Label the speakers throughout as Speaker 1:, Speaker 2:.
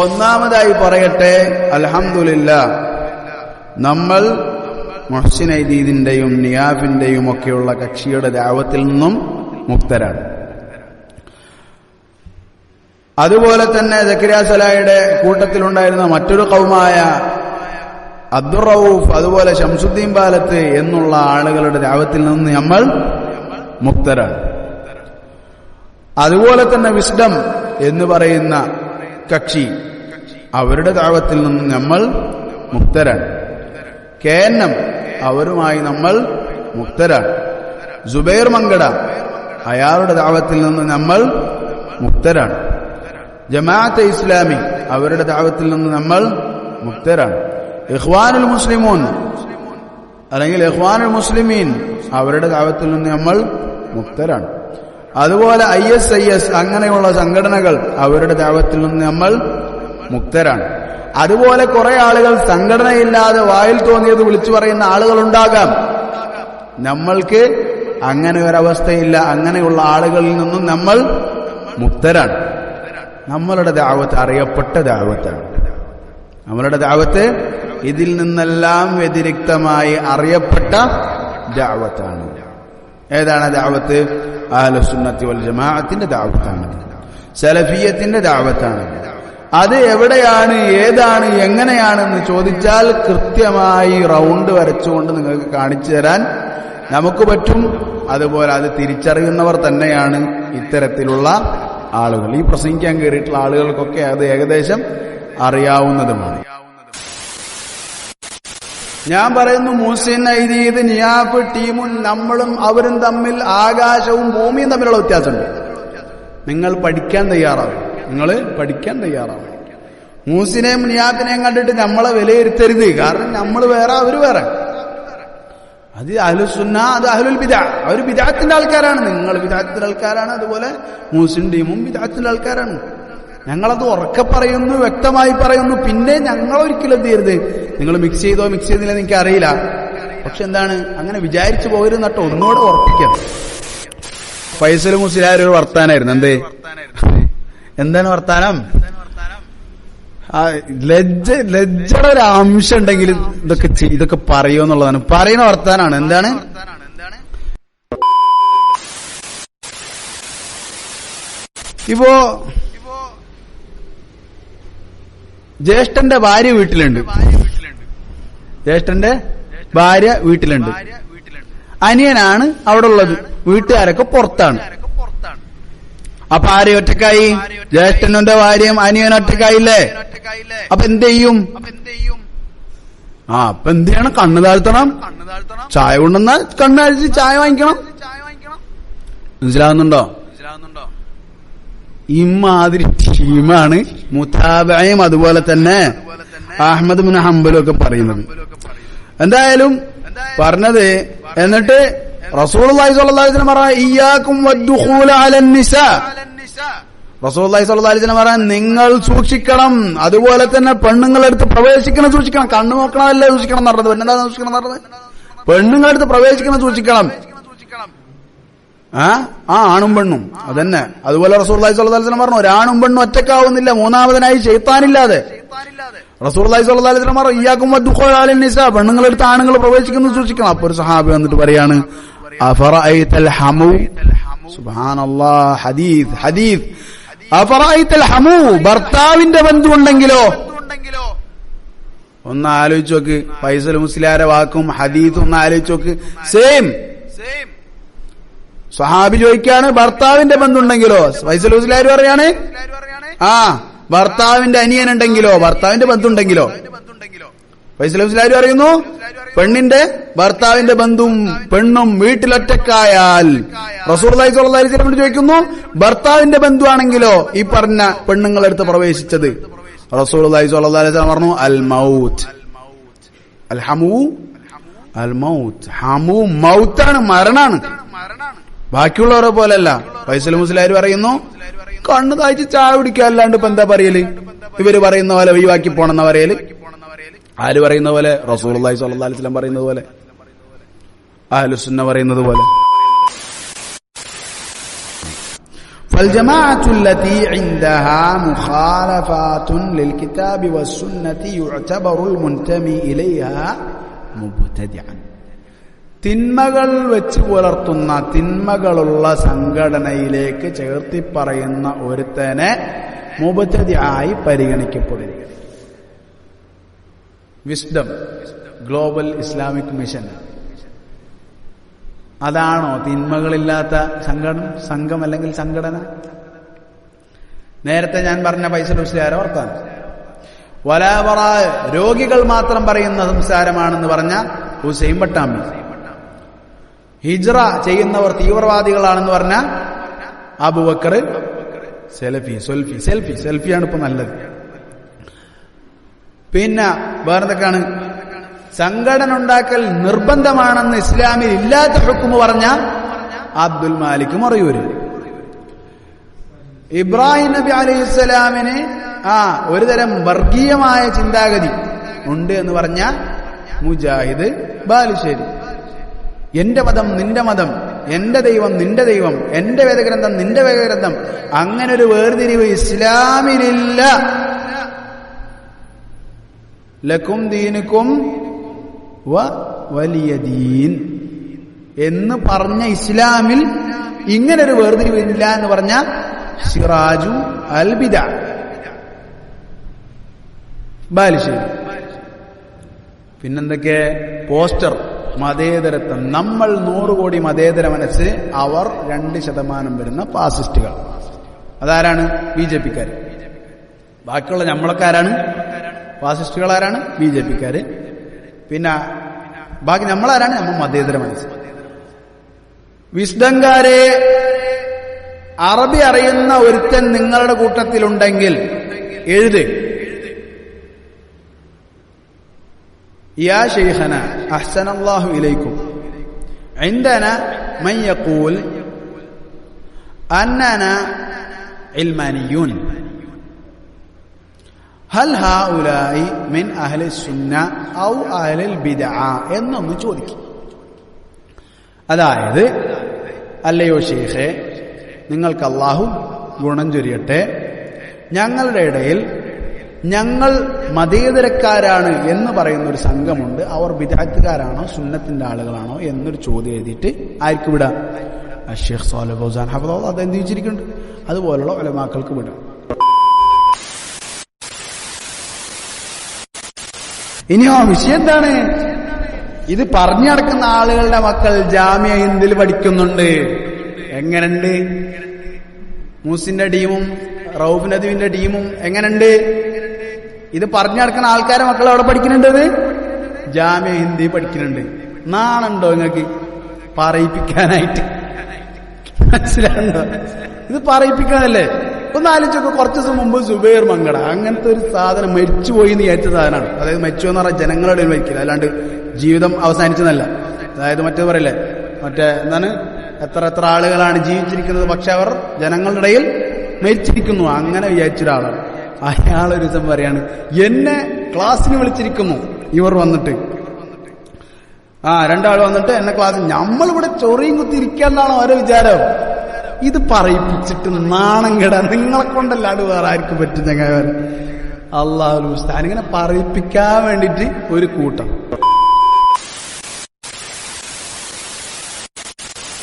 Speaker 1: ഒന്നാമതായി പറയട്ടെ, അൽഹംദുലില്ലാഹ്, നമ്മൾ മുഹ്സിൻ ഐദീദിന്റെയും നിയാഫിന്റെയും ഒക്കെയുള്ള കക്ഷിയുടെ ദഅവത്തിൽ നിന്നും മുക്തരാണ്. അതുപോലെ തന്നെ സക്കരിയ സലാഹിയുടെ കൂട്ടത്തിലുണ്ടായിരുന്ന മറ്റൊരു ഖൗമായ അബ്ദുർ റഊഫ്, അതുപോലെ ശംസുദ്ദീൻ ബാലത്ത് എന്നുള്ള ആളുകളുടെ ദഅവത്തിൽ നിന്ന് നമ്മൾ മുക്തരാണ്. അതുപോലെ തന്നെ വിസ്ഡം എന്ന് പറയുന്ന കക്ഷി, അവരുടെ ദഅവത്തിൽ നിന്ന് നമ്മൾ മുക്തരാണ്. KNM, അവരുമായി നമ്മൾ മുക്തരാണ്. സുബൈർ മങ്കട, അയാളുടെ ദഅവത്തിൽ നിന്ന് നമ്മൾ മുക്തരാണ്. ജമാഅത്തെ ഇസ്ലാമി, അവരുടെ ദഅവത്തിൽ നിന്ന് നമ്മൾ മുക്തരാണ്. ഇഖ്വാനുൽ മുസ്ലിമൂൻ അല്ലെങ്കിൽ ഇഖ്വാനുൽ മുസ്ലിമീൻ, അവരുടെ ദഅവത്തിൽ നിന്ന് നമ്മൾ മുക്തരാണ്. അതുപോലെ ISIS അങ്ങനെയുള്ള സംഘടനകൾ, അവരുടെ ദഅവത്തിൽ നിന്ന് നമ്മൾ മുക്തരാണ്. അതുപോലെ കുറെ ആളുകൾ സംഘടനയില്ലാതെ വായിൽ തോന്നിയത് വിളിച്ചു പറയുന്ന ആളുകളുണ്ടാകാം. നമ്മൾക്ക് അങ്ങനെ ഒരവസ്ഥയില്ല. അങ്ങനെയുള്ള ആളുകളിൽ നിന്നും നമ്മൾ മുക്തരാണ്. നമ്മളുടെ ദഅവത്ത് അറിയപ്പെട്ട ദഅവത്താണ്. നമ്മളുടെ ദഅവത്ത് ഇതിൽ നിന്നെല്ലാം വ്യതിരിക്തമായി അറിയപ്പെട്ട ദഅവത്താണ്. ഏതാണ് ദഅവത്ത്? അഹ്ലുസുന്നത്തി വൽ ജമാഅത്തിന്റെ ദഅവത്താണ്, സലഫിയ്യത്തിന്റെ ദഅവത്താണ്. അത് എവിടെയാണ്, ഏതാണ്, എങ്ങനെയാണെന്ന് ചോദിച്ചാൽ കൃത്യമായി റൗണ്ട് വരച്ചുകൊണ്ട് നിങ്ങൾക്ക് കാണിച്ചു തരാൻ നമുക്ക് പറ്റും. അതുപോലെ അത് തിരിച്ചറിയുന്നവർ തന്നെയാണ് ഇത്തരത്തിലുള്ള ആളുകൾ. ഈ പ്രസംഗിക്കാൻ കയറിയിട്ടുള്ള ആളുകൾക്കൊക്കെ അത് ഏകദേശം അറിയാവുന്നതുമാണ്. ഞാൻ പറയുന്നു, മുഹ്സിൻ ഐദീദ്, നിയാഫ് ടീമും നമ്മളും അവരും തമ്മിൽ ആകാശവും ഭൂമിയും തമ്മിലുള്ള വ്യത്യാസമുണ്ട്. നിങ്ങൾ പഠിക്കാൻ തയ്യാറാവും. മുഹ്സിനെയും നിയാഫിനെയും കണ്ടിട്ട് നമ്മളെ വിലയിരുത്തരുത്. കാരണം നമ്മൾ വേറെ, അവര് വേറെ. അത് അഹ്ലുസുന്ന, അത് അഹ്ലുൽ ബിദ്അ. അവർ ബിദ്അത്തിന്റെ ആൾക്കാരാണ്. നിങ്ങൾ ബിദ്അത്തിന്റെ ആൾക്കാരാണ്. അതുപോലെ മുഹ്സിൻ ടീമും ബിദ്അത്തിന്റെ ആൾക്കാരാണ്. ഞങ്ങളത് ഉറക്കെ പറയുന്നു, വ്യക്തമായി പറയുന്നു. പിന്നെ ഞങ്ങൾ ഒരിക്കലും എന്ത് ചെയ്യരുത്, നിങ്ങൾ മിക്സ് ചെയ്തില്ല എനിക്ക് അറിയില്ല. പക്ഷെ എന്താണ്, അങ്ങനെ വിചാരിച്ചു പോകരുത് നട്ടോ. ഒന്നുകൂടെ ഉറപ്പിക്കാം. ഫൈസൽ മുസ്ലിയാർ ഒരു വർത്താനായിരുന്നു. എന്താണ് വർത്താനം? ലജ്ജയുടെ ഒരു അംശം ഉണ്ടെങ്കിൽ ഇതൊക്കെ പറയുമെന്നുള്ളതാണ്. പറയുന്ന വർത്താനാണ്. എന്താണ്? ഇപ്പോ ജ്യേഷ്ഠന്റെ ഭാര്യ വീട്ടിലുണ്ട്. അനിയനാണ് അവിടെ ഉള്ളത്. വീട്ടുകാരൊക്കെ പുറത്താണ്. അപ്പൊ ആരെ ഒറ്റക്കായി? ജ്യേഷ്ഠന്റെ ഭാര്യയും അനിയനും ഒറ്റക്കായില്ലേ? അപ്പൊ എന്ത് ചെയ്യും? അപ്പൊ എന്ത് ചെയ്യണം? കണ്ണു താഴ്ത്തണം. ചായ കൊണ്ടുവന്നാൽ കണ്ണഴിച്ച് ചായ വാങ്ങിക്കണം. മനസ്സിലാവുന്നുണ്ടോ? ഇമാതിരി ടീമാണ് മുതാബയും അതുപോലെ തന്നെ അഹ്മദ് ബിൻ ഹംബലും ഒക്കെ പറയുന്നത്. എന്തായാലും പറഞ്ഞത്, എന്നിട്ട് റസൂലുള്ളാഹി സ്വല്ലല്ലാഹു അലൈഹി വസല്ലം പറഞ്ഞു, ഇയ്യാകും വദ്ദുഖൂല അലൻ നിസാ. റസൂലുള്ളാഹി സ്വല്ലല്ലാഹു അലൈഹി വസല്ലം പറഞ്ഞു, നിങ്ങൾ സൂക്ഷിക്കണം. അതുപോലെ തന്നെ പെണ്ണുങ്ങളെടുത്ത് പ്രവേശിക്കണം, സൂക്ഷിക്കണം. കണ്ണു നോക്കണമല്ലേ സൂക്ഷിക്കണം എന്ന് പറഞ്ഞത്. എന്താ സൂക്ഷിക്കണം എന്ന് പറഞ്ഞത്? പെണ്ണുങ്ങളെടുത്ത് പ്രവേശിക്കണം, സൂക്ഷിക്കണം. ആണും പെണ്ണും അതന്നെ. അതുപോലെ റസൂലുള്ളാഹി സ്വല്ലല്ലാഹു അലൈഹി വസല്ലം പറഞ്ഞു, ഒരാണും പെണ്ണും ഒറ്റക്കാവുന്നില്ല, മൂന്നാമതിനായി ശൈത്താനില്ലാതെ. റസൂലുള്ളാഹി സ്വല്ലല്ലാഹു അലൈഹി വസല്ലം പറഞ്ഞു, ഇയ്യാകും വദ്ദുഖൂല അലൻ നിസാ. പെണ്ണുങ്ങളെടുത്ത് ആണുങ്ങൾ പ്രവേശിക്കുന്നത് സൂക്ഷിക്കണം. അപ്പൊ ഒരു സഹാബി വന്നിട്ട് പറയാണ്, അഫറഅയ്തൽ ഹമു. സുബ്ഹാനല്ലാഹ്. ഹദീസ്. അഫറഅയ്തൽ ഹമു. ഭർത്താവിന്റെ ബന്ധു ഉണ്ടെങ്കിലോ? ഒന്ന് ആലോചിച്ച് നോക്ക്. ഫൈസൽ മുസ്ലിയാരെ വാക്കും ഹദീസും ഒന്ന് ആലോചിച്ച് നോക്ക്. സെയിം. സഹാബി ചോദിക്കാണ്, ഭർത്താവിന്റെ ബന്ധുണ്ടെങ്കിലോ? ഫൈസൽ മുസ്ലിയാർ പറയാണ്, ഭർത്താവിന്റെ അനിയനുണ്ടെങ്കിലോ, ഭർത്താവിന്റെ ബന്ധുണ്ടെങ്കിലോ? ഫൈസൽ മുസ്ലിയാർ പറയുന്നു, പെണ്ണിന്റെ ഭർത്താവിന്റെ ബന്ധുവും പെണ്ണും വീട്ടിലൊറ്റക്കായാൽ റസൂലുള്ളാഹി സ്വല്ലല്ലാഹു അലൈഹി വസല്ലം ചോദിക്കുന്നു, ഭർത്താവിന്റെ ബന്ധുവാണെങ്കിലോ ഈ പറഞ്ഞ പെണ്ണുങ്ങളെടുത്ത് പ്രവേശിച്ചത്? റസൂലുള്ളാഹി സ്വല്ലല്ലാഹു അലൈഹി വസല്ലം പറഞ്ഞു, അൽ മൗത്ത്. അൽ ഹമു അൽ മൗത്ത്. ഹമു മൗത്താണ്, മരണാണ്. ബാക്കിയുള്ളവരെ പോലല്ല. ഫൈസൽ മുസ്ലിയാർ പറയുന്നു, കണ്ണു താഴ്ച ചായ കുടിക്കുക, അല്ലാണ്ട് ഇപ്പൊ എന്താ പറയല്? ഇവര് പറയുന്ന പോലെ ഒഴിവാക്കി പോണെന്ന പറയല്. ആര് പറയുന്ന പോലെ? റസൂലുള്ളാഹി സ്വല്ലല്ലാഹു അലൈഹി വസല്ലം പറയുന്നത് പോലെ, അഹ്ലുസുന്ന പറയുന്നത് പോലെ. فالجماعة التي عندها مخالفات للكتاب والسنة يعتبر المنتمي إليها مبتدعا. തിന്മകൾ വെച്ച് പുലർത്തുന്ന തിന്മകളുള്ള സംഘടനയിലേക്ക് ചേർത്തി പറയുന്ന ഒരുത്തനെ മുബ്തദിആയി പരിഗണിക്കപ്പെടും. വിസ്ഡം ഗ്ലോബൽ ഇസ്ലാമിക് മിഷൻ അതാണോ തിന്മകളില്ലാത്ത സംഘം അല്ലെങ്കിൽ സംഘടന? നേരത്തെ ഞാൻ പറഞ്ഞ ഫൈസൽ മുസ്ലിയാരെ ഓർത്താൻ വലാബറ രോഗികൾ മാത്രം പറയുന്ന സംസാരമാണെന്ന് പറഞ്ഞ ഹുസൈൻ പട്ടാമ്പി, ഹിജ്റ ചെയ്യുന്നവർ തീവ്രവാദികളാണെന്ന് പറഞ്ഞ അബൂബക്കർ സെൽഫിയാണ് ഇപ്പൊ നല്ലത്. പിന്നെ വേറെന്തൊക്കെയാണ്? സംഘടന ഉണ്ടാക്കൽ നിർബന്ധമാണെന്ന് ഇസ്ലാമിൽ ഇല്ലാത്ത ഹുക്മ് പറഞ്ഞ അബ്ദുൽ മാലിക് മറയൂര്. ഇബ്രാഹിം നബി അലൈഹിസ്സലാമിന് ഒരുതരം വർഗീയമായ ചിന്താഗതി ഉണ്ട് എന്ന് പറഞ്ഞ മുജാഹിദ് ബാലുശ്ശേരി. എന്റെ മതം നിന്റെ മതം, എന്റെ ദൈവം നിന്റെ ദൈവം, എന്റെ വേദഗ്രന്ഥം നിന്റെ വേദഗ്രന്ഥം, അങ്ങനൊരു വേർതിരിവ് ഇസ്ലാമിലില്ല. ലക്കും ദീനുക്കും വലിയ ദീൻ എന്ന് പറഞ്ഞ ഇസ്ലാമിൽ ഇങ്ങനൊരു വേർതിരിവില്ല എന്ന് പറഞ്ഞ സിറാജു അൽ ബിദഅ ബാലുശ്ശേരി. പിന്നെന്തൊക്കെ? പോസ്റ്റർ മതേതരത്വം, നമ്മൾ 100 കോടി മതേതര മനസ്സ്, അവർ 2% വരുന്ന ഫാസിസ്റ്റുകൾ. അതാരാണ്? BJP-ക്കാര്. ബാക്കിയുള്ള നമ്മളൊക്കെ ആരാണ്? ഫാസിസ്റ്റുകൾ ആരാണ്? BJP-ക്കാര്. പിന്നെ ബാക്കി നമ്മളാരാണ്? നമ്മൾ മതേതര മനസ്സ്. വിസ്ഡംകാരെ, അറബി അറിയുന്ന ഒരുത്തൻ നിങ്ങളുടെ കൂട്ടത്തിലുണ്ടെങ്കിൽ എഴുത്. യാ ശൈഖന അഹ്സനല്ലാഹു ഇലൈക്കും ഇൻദന മൻ യഖൂൽ അന്നന ഇൽമാനിയൂൻ ഹൽ ഹൗലായി മിൻ അഹ്ലി സുന്ന ഔ അഹ്ലിൽ ബിദ്അ എന്നൊന്ന് ചോദിക്കും. അതായത്, അല്ലയോ ശൈഖേ, നിങ്ങൾക്ക് അല്ലാഹു ഗുണം ചൊരിയട്ടെ, ഞങ്ങളുടെ ഇടയിൽ ഞങ്ങൾ മതേതരക്കാരാണ് എന്ന് പറയുന്ന ഒരു സംഘമുണ്ട്, അവർ ബിദ്അത്തുകാരാണോ സുന്നത്തിന്റെ ആളുകളാണോ എന്നൊരു ചോദ്യം എഴുതിയിട്ട് ആർക്ക് വിടാം? അഷ്ശൈഖ് സ്വാലിഹ് ഫൗസാൻ ഹഫിളഹുല്ലാഹ് അത് എന്ത് വെച്ചിരിക്കുന്നുണ്ട്? അതുപോലുള്ള ഉലമാക്കൾക്ക് വിടാം. ഇനിയോ വിഷയം എന്താണ്? ഇത് പറഞ്ഞു നടക്കുന്ന ആളുകളുടെ മക്കൾ ജാമിയ ഹിന്ദിൽ പഠിക്കുന്നുണ്ട്. എങ്ങനുണ്ട്? മൂസിന്റെ ടീമും റൌഫ് നദീവിന്റെ ടീമും എങ്ങനുണ്ട്? ഇത് പറഞ്ഞു നടക്കുന്ന ആൾക്കാരെ മക്കൾ അവിടെ പഠിക്കുന്നുണ്ട്, ജാമിയ ഹിന്ദി പഠിക്കുന്നുണ്ട്. നാണുണ്ടോ നിങ്ങൾക്ക് പറയിപ്പിക്കാനായിട്ട്? മനസ്സിലാണ്ടോ? ഇത് പറയിപ്പിക്കാനല്ലേ? ഒന്ന് ആലോചിച്ചൊക്കെ. കുറച്ച് ദിവസം മുമ്പ് സുബൈർ മങ്കട അങ്ങനത്തെ ഒരു സാധനം മരിച്ചുപോയി എന്ന് വിചാരിച്ച സാധനമാണ്. അതായത് മരിച്ചു എന്ന് പറഞ്ഞാൽ ജനങ്ങളുടെ മരിക്കില്ല, അല്ലാണ്ട് ജീവിതം അവസാനിച്ചെന്നല്ല. അതായത് മറ്റേ പറയില്ലേ, മറ്റേ എന്താണ്, എത്ര ആളുകളാണ് ജീവിച്ചിരിക്കുന്നത്, പക്ഷെ അവർ ജനങ്ങളുടെ ഇടയിൽ മരിച്ചിരിക്കുന്നു, അങ്ങനെ വിചാരിച്ച ഒരാളാണ്. അയാളൊരു ദിവസം പറയാണ്, എന്നെ ക്ലാസ്സിന് വിളിച്ചിരിക്കുന്നു ഇവർ വന്നിട്ട്, 2 ആൾ വന്നിട്ട് എന്നെ ക്ലാസ്സിൽ, നമ്മളിവിടെ ചൊറിയും കുത്തി ഇരിക്കാന്നാണോ ഓരോ വിചാരം? ഇത് പറയിപ്പിച്ചിട്ട് നാണം കെടാൻ നിങ്ങളെ കൊണ്ടല്ലാണ്ട് വേറെ ആർക്കും പറ്റും ചങ്ങാവർ. അല്ലാഹു ഉസ്താൻ ഇങ്ങനെ പറയിപ്പിക്കാൻ വേണ്ടിട്ട് ഒരു കൂട്ടം.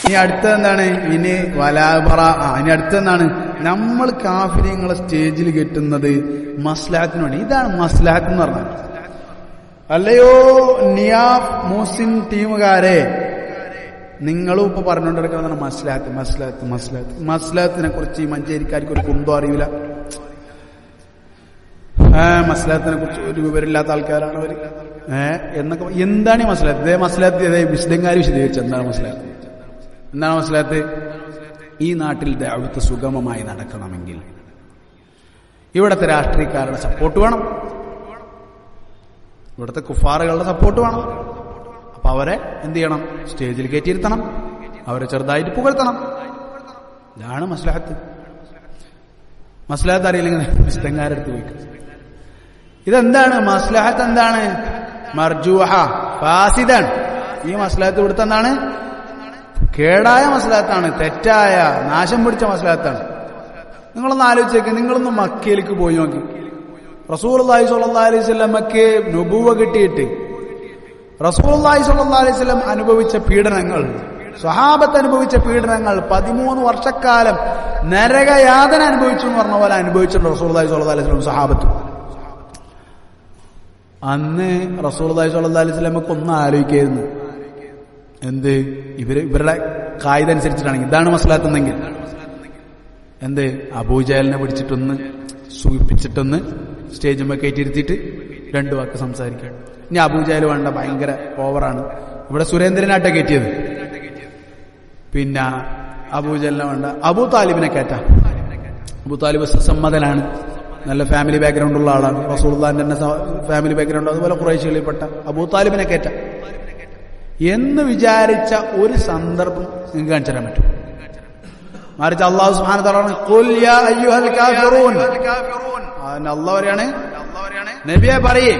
Speaker 1: ഇനി അടുത്തെന്താണ്? ഇനി വലാബറ. ഇനി അടുത്തെന്താണ്? നമ്മൾ കാഫിര്യങ്ങളെ സ്റ്റേജിൽ കെട്ടുന്നത് മസ്ലഹത്തിന് വേണ്ടി. ഇതാണ് മസ്ലഹത്ത് എന്ന് പറഞ്ഞാൽ. അല്ലയോ നിയാഫ് മൂസിൻ ടീമുകാരെ, നിങ്ങളും ഇപ്പൊ പറഞ്ഞുകൊണ്ടിരിക്കുന്നതാണ് മസ്ലഹത്തിനെ കുറിച്ച് ഈ മഞ്ചേരിക്കാർക്ക് ഒരു കുന്തം അറിയില്ല. മസ്ലഹത്തിനെ കുറിച്ച് ഒരു വിവരമില്ലാത്ത ആൾക്കാരാണ് അവർ എന്നൊക്കെ. എന്താണ് ഈ മസ്ലഹത്ത്? മസ്ലഹത്ത് വിശദംകാരി വിശദീകരിച്ചു. എന്താണ് മസ്ലഹത്ത്? എന്താണ് മസ്ലഹത്ത്? ഈ നാട്ടിൽ ദഅവത്ത് സുഗമമായി നടക്കണമെങ്കിൽ ഇവിടുത്തെ രാഷ്ട്രീയക്കാരുടെ സപ്പോർട്ട് വേണം, ഇവിടുത്തെ കുഫാറുകളുടെ സപ്പോർട്ട് വേണം. അപ്പൊ അവരെ എന്ത് ചെയ്യണം? സ്റ്റേജിൽ കയറ്റിയിരുത്തണം, അവരെ ചെറുതായിട്ട് പുകഴ്ത്തണം. ഇതാണ് മസ്ലഹത്ത്. മസ്ലഹത്ത് അറിയില്ലെങ്കിൽ വിശദംകാരെടുത്ത് പോയിക്കും. ഇതെന്താണ് മസ്ലഹത്ത്? എന്താണ്? മർജൂഹ, ഫാസിദാണ്. ഈ മസ്ലഹത്ത് ഇവിടുത്തെ എന്താണ്? കേടായ മസ്ലഹത്താണ്, തെറ്റായ നാശം പിടിച്ച മസ്ലഹത്താണ്. നിങ്ങളൊന്ന് ആലോചിച്ചേക്ക്, നിങ്ങളൊന്ന് മക്കയിലേക്ക് പോയി നോക്കി. റസൂലുള്ളാഹി സ്വല്ലല്ലാഹു അലൈഹി വസല്ലം മക്കയെ നുബുവ കിട്ടിയിട്ട് റസൂലുള്ളാഹി സ്വല്ലല്ലാഹു അലൈഹി വസല്ലം അനുഭവിച്ച പീഡനങ്ങൾ, സ്വഹാബത്ത് അനുഭവിച്ച പീഡനങ്ങൾ, 13 വർഷക്കാലം നരകയാതന അനുഭവിച്ചു എന്ന് പറഞ്ഞ പോലെ അനുഭവിച്ചിട്ടുണ്ട് റസൂലുള്ളാഹി സ്വല്ലല്ലാഹു അലൈഹി വസല്ലം സ്വഹാബത്ത്. അന്ന് റസൂലുള്ളാഹി സ്വല്ലല്ലാഹു അലൈഹി വസല്ലമക്ക് ഒന്ന് ആലോചിക്കായിരുന്നു, എന്ത് ഇവരുടെ കായികനുസരിച്ചിട്ടാണെങ്കിൽ ഇതാണ് മസ്ലഹത്തെന്നെങ്കിൽ എന്ത് അബൂജഹലിനെ പിടിച്ചിട്ടൊന്ന് സൂചിപ്പിച്ചിട്ടൊന്ന് സ്റ്റേജുമ്മ കയറ്റിയിരുത്തിയിട്ട് 2 വാക്ക് സംസാരിക്കുകയാണ്. ഇനി അബൂജഹൽ വേണ്ട, ഭയങ്കര ഓവറാണ്. ഇവിടെ സുരേന്ദ്രനാട്ടെ കയറ്റിയത്. പിന്നെ അബൂജഹലിനെ വേണ്ട, അബൂ താലിബിനെ കയറ്റാം. അബൂ താലിബ് സമ്മതനാണ്, നല്ല ഫാമിലി ബാക്ക്ഗ്രൗണ്ട് ഉള്ള ആളാണ്. റസൂലുള്ളാഹിന്റെ തന്നെ ഫാമിലി ബാക്ക്ഗ്രൗണ്ട്, അതുപോലെ ഖുറൈശികളിൽപ്പെട്ട അബൂ താലിബിനെ കയറ്റാം എന്ന് വിചാരിച്ച ഒരു സന്ദർഭം നിങ്ങൾക്ക് കാണിച്ചു തരാൻ പറ്റും. മറിച്ച് അല്ലാഹു സുബ്ഹാനഹു വ തആല ഖുൽ യാ അയ്യുഹൽ കാഫിറൂൻ, അല്ലാഹു പറയാണ് നബിയെ പറയേ,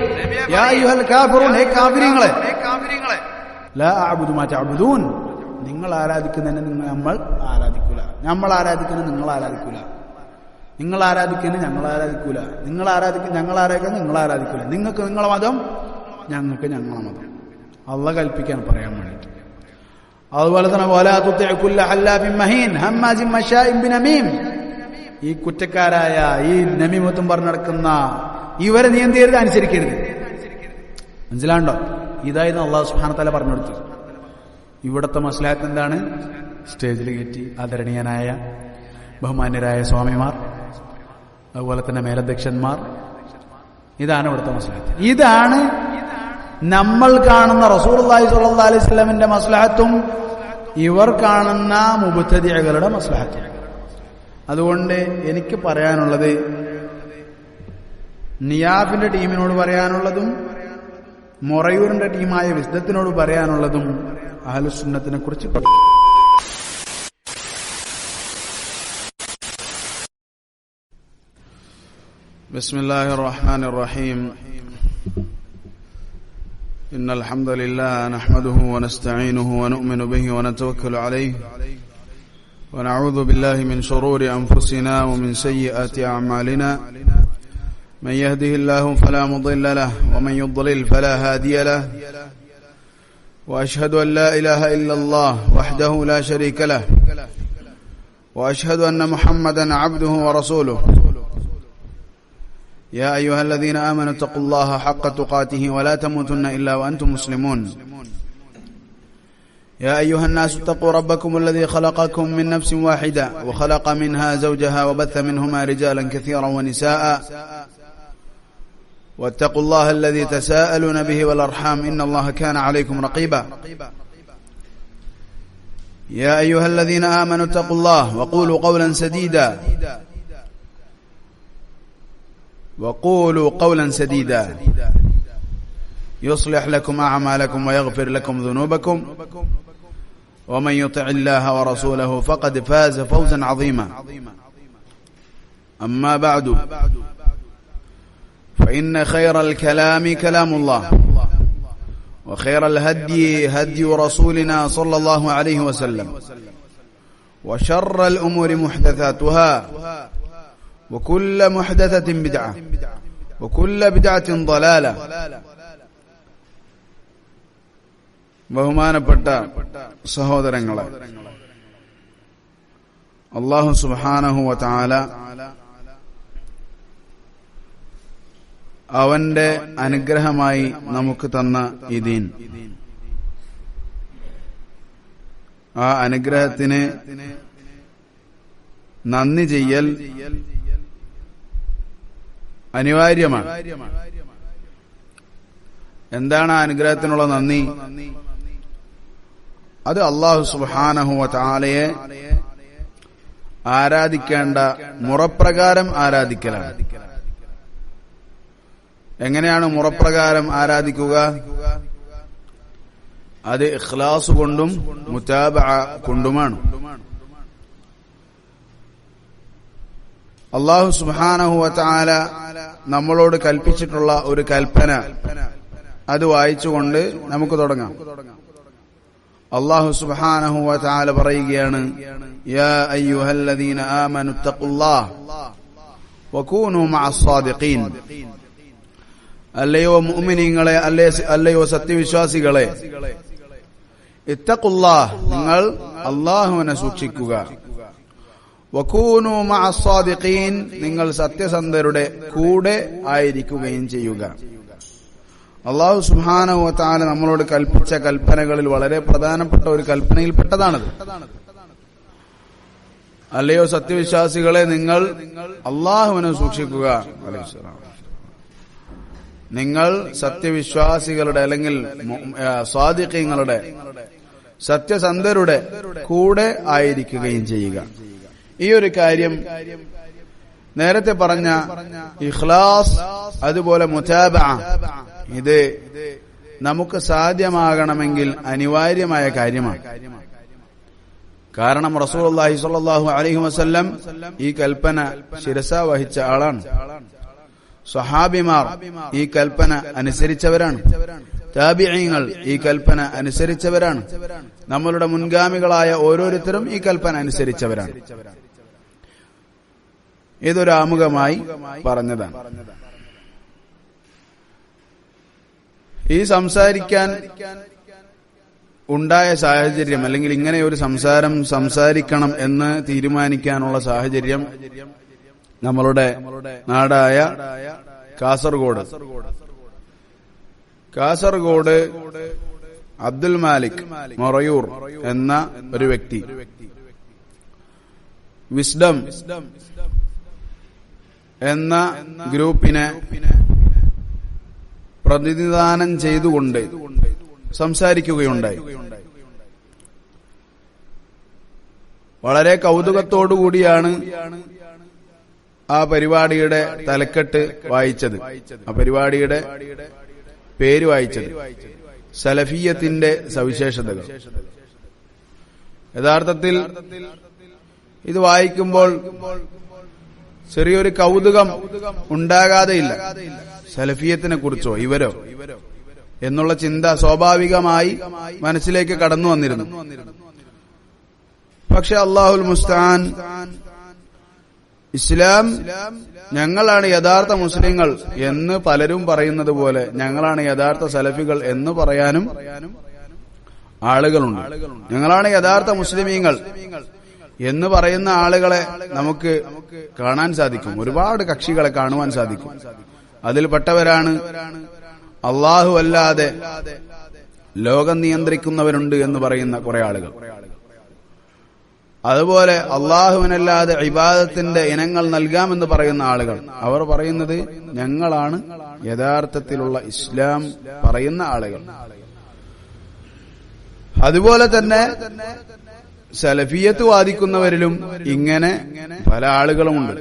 Speaker 1: യാ അയ്യുഹൽ കാഫിറൂൻ, ഹേ കാഫിരീങ്ങളെ, ലാ അഅ്ബുദു മാ തഅ്ബുദൂൻ, നിങ്ങൾ ആരാധിക്കുന്നതിനെ നമ്മൾ ആരാധിക്കൂല, നമ്മൾ ആരാധിക്കുന്നത് നിങ്ങൾ ആരാധിക്കൂല, നിങ്ങൾ ആരാധിക്കുന്നത് ഞങ്ങൾ ആരാധിക്കൂല, നിങ്ങൾ ആരാധിക്കുന്ന ഞങ്ങൾ ആരാധിക്കുന്നത് നിങ്ങൾ ആരാധിക്കൂല, നിങ്ങൾക്ക് നിങ്ങളെ മതം, ഞങ്ങൾക്ക് ഞങ്ങളെ മതം. അള്ളാഹ് കൽപ്പിക്കാൻ പറയാൻ വേണ്ടിയിട്ട്. അതുപോലെ തന്നെ വലാ തുതിഉ കുല്ല ഹല്ലാഫിൻ മഹീൻ ഹമ്മാസിൻ മശാഇൻ ബിനമീം, ഈ കുറ്റക്കാരായ ഈ നമീമത്തും പറഞ്ഞു നടക്കുന്ന ഇവരെ നീ എന്ത് ചെയ്യരുത്, അനുസരിക്കരുത്. മനസ്സിലാണ്ടോ? ഇതായിരുന്നു അല്ലാഹു സുബ്ഹാനഹു വ തആല പറഞ്ഞു കൊടുത്തു. ഇവിടുത്തെ മസ്ലഹത്ത് എന്താണ്? സ്റ്റേജിൽ കയറ്റി ആദരണീയനായ ബഹുമാന്യരായ സ്വാമിമാർ, അതുപോലെ തന്നെ മേലധ്യക്ഷന്മാർ, ഇതാണ് ഇവിടുത്തെ മസ്ലഹത്ത്. ഇതാണ് നമ്മൾ കാണുന്ന റസൂലുള്ളാഹി സ്വല്ലല്ലാഹു അലൈഹി വസല്ലമിന്റെ മസ്ലഹത്തും ഇവർ കാണുന്ന മുബ്തദിഅകളുടെ മസ്ലഹത്തും. അതുകൊണ്ട് എനിക്ക് പറയാനുള്ളത്, നിയാഫിന്റെ ടീമിനോട് പറയാനുള്ളതും മൊറയൂരിന്റെ ടീമായ വിസ്ദത്തിനോട് പറയാനുള്ളതും അഹ്ലുസുന്നത്തിനെ കുറിച്ച് പഠിക്കും. ബിസ്മില്ലാഹിർ റഹ്മാനിർ റഹീം. إن الحمد لله نحمده ونستعينه ونؤمن به ونتوكل عليه ونعوذ بالله من شرور أنفسنا ومن سيئات أعمالنا من يهده الله فلا مضل له ومن يضلل فلا هادي له وأشهد أن لا إله إلا الله وحده لا شريك له وأشهد أن محمدا عبده ورسوله يا أيها الذين آمنوا اتقوا الله حق تقاته ولا تموتن إلا وأنتم مسلمون يا أيها الناس اتقوا ربكم الذي خلقكم من نفس واحدة وخلق منها زوجها وبث منهما رجالا كثيرا ونساء واتقوا الله الذي تساءلون به والأرحام إن الله كان عليكم رقيبا يا أيها الذين آمنوا اتقوا الله وقولوا قولا سديدا يصلح لكم أعمالكم ويغفر لكم ذنوبكم ومن يطع الله ورسوله فقد فاز فوزا عظيما أما بعد فإن خير الكلام كلام الله وخير الهدي هدي رسولنا صلى الله عليه وسلم وشر الأمور محدثاتها وكل محدثة بدعة وكل بدعة ضلالة. ബഹുമാനപ്പെട്ട സഹോദരങ്ങളെ, അല്ലാഹു സുബ്ഹാനഹു വ തആല അവന്റെ അനുഗ്രഹമായി നമുക്ക് തന്ന ഈ ദീൻ, ആ അനുഗ്രഹത്തിന് നന്ദി ചെയ്യൽ അനിവാര്യമാണ്. എന്താണ് ആ അനുഗ്രഹത്തിനുള്ള നന്ദി? അത് അല്ലാഹു സുബ്ഹാനഹു വ തആലയെ ആരാധിക്കേണ്ട മുറപ്രകാരം ആരാധിക്കലാണ്. എങ്ങനെയാണ് മുറപ്രകാരം ആരാധിക്കുക? അത് ഇഖ്ലാസ് കൊണ്ടും മുതാബഅ കൊണ്ടുമാണ്. അല്ലാഹു സുബ്ഹാനഹു വ തആല നമ്മളോട് കൽപ്പിച്ചിട്ടുള്ള ഒരു കൽപ്പന അത് വായിച്ചുകൊണ്ട് നമുക്ക് തുടങ്ങാം. അല്ലാഹു സുബ്ഹാനഹു വ തആല പറയുകയാണ്, യാ അയ്യുഹല്ലദീന ആമനു തഖുല്ലാഹ വകൂനൂ മഅസ്സാദിഖീൻ. അല്ലയോ മുഅ്മിനീങ്ങളെ, അല്ലയോ സത്യവിശ്വാസികളെ, ഇത്തഖുല്ലാഹ്, നിങ്ങൾ അല്ലാഹുവിനെ സൂക്ഷിക്കുക. വകൂനൂ മഅസ്സാദിഖീൻ, നിങ്ങൾ സത്യസന്ധരുടെ കൂടെ ആയിരിക്കുകയും ചെയ്യുക. അല്ലാഹു സുബ്ഹാനഹു വ തആല നമ്മളോട് കൽപ്പിച്ച കൽപ്പനകളിൽ വളരെ പ്രധാനപ്പെട്ട ഒരു കൽപ്പനയിൽപ്പെട്ടതാണത്. അല്ലയോ സത്യവിശ്വാസികളെ, നിങ്ങൾ അല്ലാഹുവിനെ സൂക്ഷിക്കുക. നിങ്ങൾ സത്യവിശ്വാസികളുടെ അല്ലെങ്കിൽ സ്വാദിഖീങ്ങളുടെ, സത്യസന്ധരുടെ കൂടെ ആയിരിക്കുകയും ചെയ്യുക. ഈ ഒരു കാര്യം നേരത്തെ പറഞ്ഞ ഇഖ്ലാസ്, അതുപോലെ മുതാബഅ, ഇത് നമുക്ക് സാധ്യമാകണമെങ്കിൽ അനിവാര്യമായ കാര്യമാണ്. കാരണം റസൂലുള്ളാഹി സ്വല്ലല്ലാഹു അലൈഹി വസല്ലം ഈ കൽപ്പന ശിരസ വഹിച്ച ആളാണ്. സ്വഹാബിമാർ ഈ കൽപ്പന അനുസരിച്ചവരാണ്. താബിഈങ്ങൾ ഈ കൽപ്പന അനുസരിച്ചവരാണ്. നമ്മളുടെ മുൻഗാമികളായ ഓരോരുത്തരും ഈ കൽപ്പന അനുസരിച്ചവരാണ്. ഇതൊരു ആമുഖമായി പറഞ്ഞതാണ്. ഈ സംസാരിക്കാൻ ഉണ്ടായ സാഹചര്യം, അല്ലെങ്കിൽ ഇങ്ങനെ ഒരു സംസാരിക്കണം എന്ന് തീരുമാനിക്കാനുള്ള സാഹചര്യം നമ്മളുടെ നാടായ കാസർഗോഡ് അബ്ദുൽ മാലിക് മൊറയൂർ എന്ന ഒരു വ്യക്തി വിസ്ഡം എന്ന ഗ്രൂപ്പിനെ പ്രതിനിധാനം ചെയ്തുകൊണ്ട് സംസാരിക്കുകയുണ്ടായി. വളരെ കൗതുകത്തോടുകൂടിയാണ് ആ പരിപാടിയുടെ തലക്കെട്ട് വായിച്ചത്, ആ പരിപാടിയുടെ പേര് വായിച്ചത്. സലഫിയത്തിന്റെ സവിശേഷതകൾ. യഥാർത്ഥത്തിൽ ഇത് വായിക്കുമ്പോൾ ചെറിയൊരു കൗതുകം ഉണ്ടാകാതെയില്ല. സലഫിയത്തിനെ കുറിച്ചോ ഇവരോ എന്നുള്ള ചിന്ത സ്വാഭാവികമായി മനസ്സിലേക്ക് കടന്നു വന്നിരുന്നു. പക്ഷെ അല്ലാഹുൽ മുസ്തആൻ, ഇസ്ലാം ഞങ്ങളാണ് യഥാർത്ഥ മുസ്ലിങ്ങൾ എന്ന് പലരും പറയുന്നത് പോലെ ഞങ്ങളാണ് യഥാർത്ഥ സലഫികൾ എന്ന് പറയാനും ആളുകളുണ്ട്. ഞങ്ങളാണ് യഥാർത്ഥ മുസ്ലിമീങ്ങൾ എന്ന് പറയുന്ന ആളുകളെ നമുക്ക് കാണാൻ സാധിക്കും. ഒരുപാട് കക്ഷികളെ കാണുവാൻ സാധിക്കും. അതിൽപ്പെട്ടവരാണ് അല്ലാഹു അല്ലാതെ ലോകം നിയന്ത്രിക്കുന്നവരുണ്ട് എന്ന് പറയുന്ന കുറെ ആളുകൾ. അതുപോലെ അല്ലാഹുവിനല്ലാതെ ഇബാദത്തിന്റെ ഇനങ്ങൾ നൽകാമെന്ന് പറയുന്ന ആളുകൾ. അവർ പറയുന്നത് ഞങ്ങളാണ് യഥാർത്ഥത്തിലുള്ള ഇസ്ലാം പറയുന്ന ആളുകൾ. അതുപോലെ തന്നെ സലഫിയത്ത് വാദിക്കുന്നവരിലും ഇങ്ങനെ പല ആളുകളുമുണ്ട്.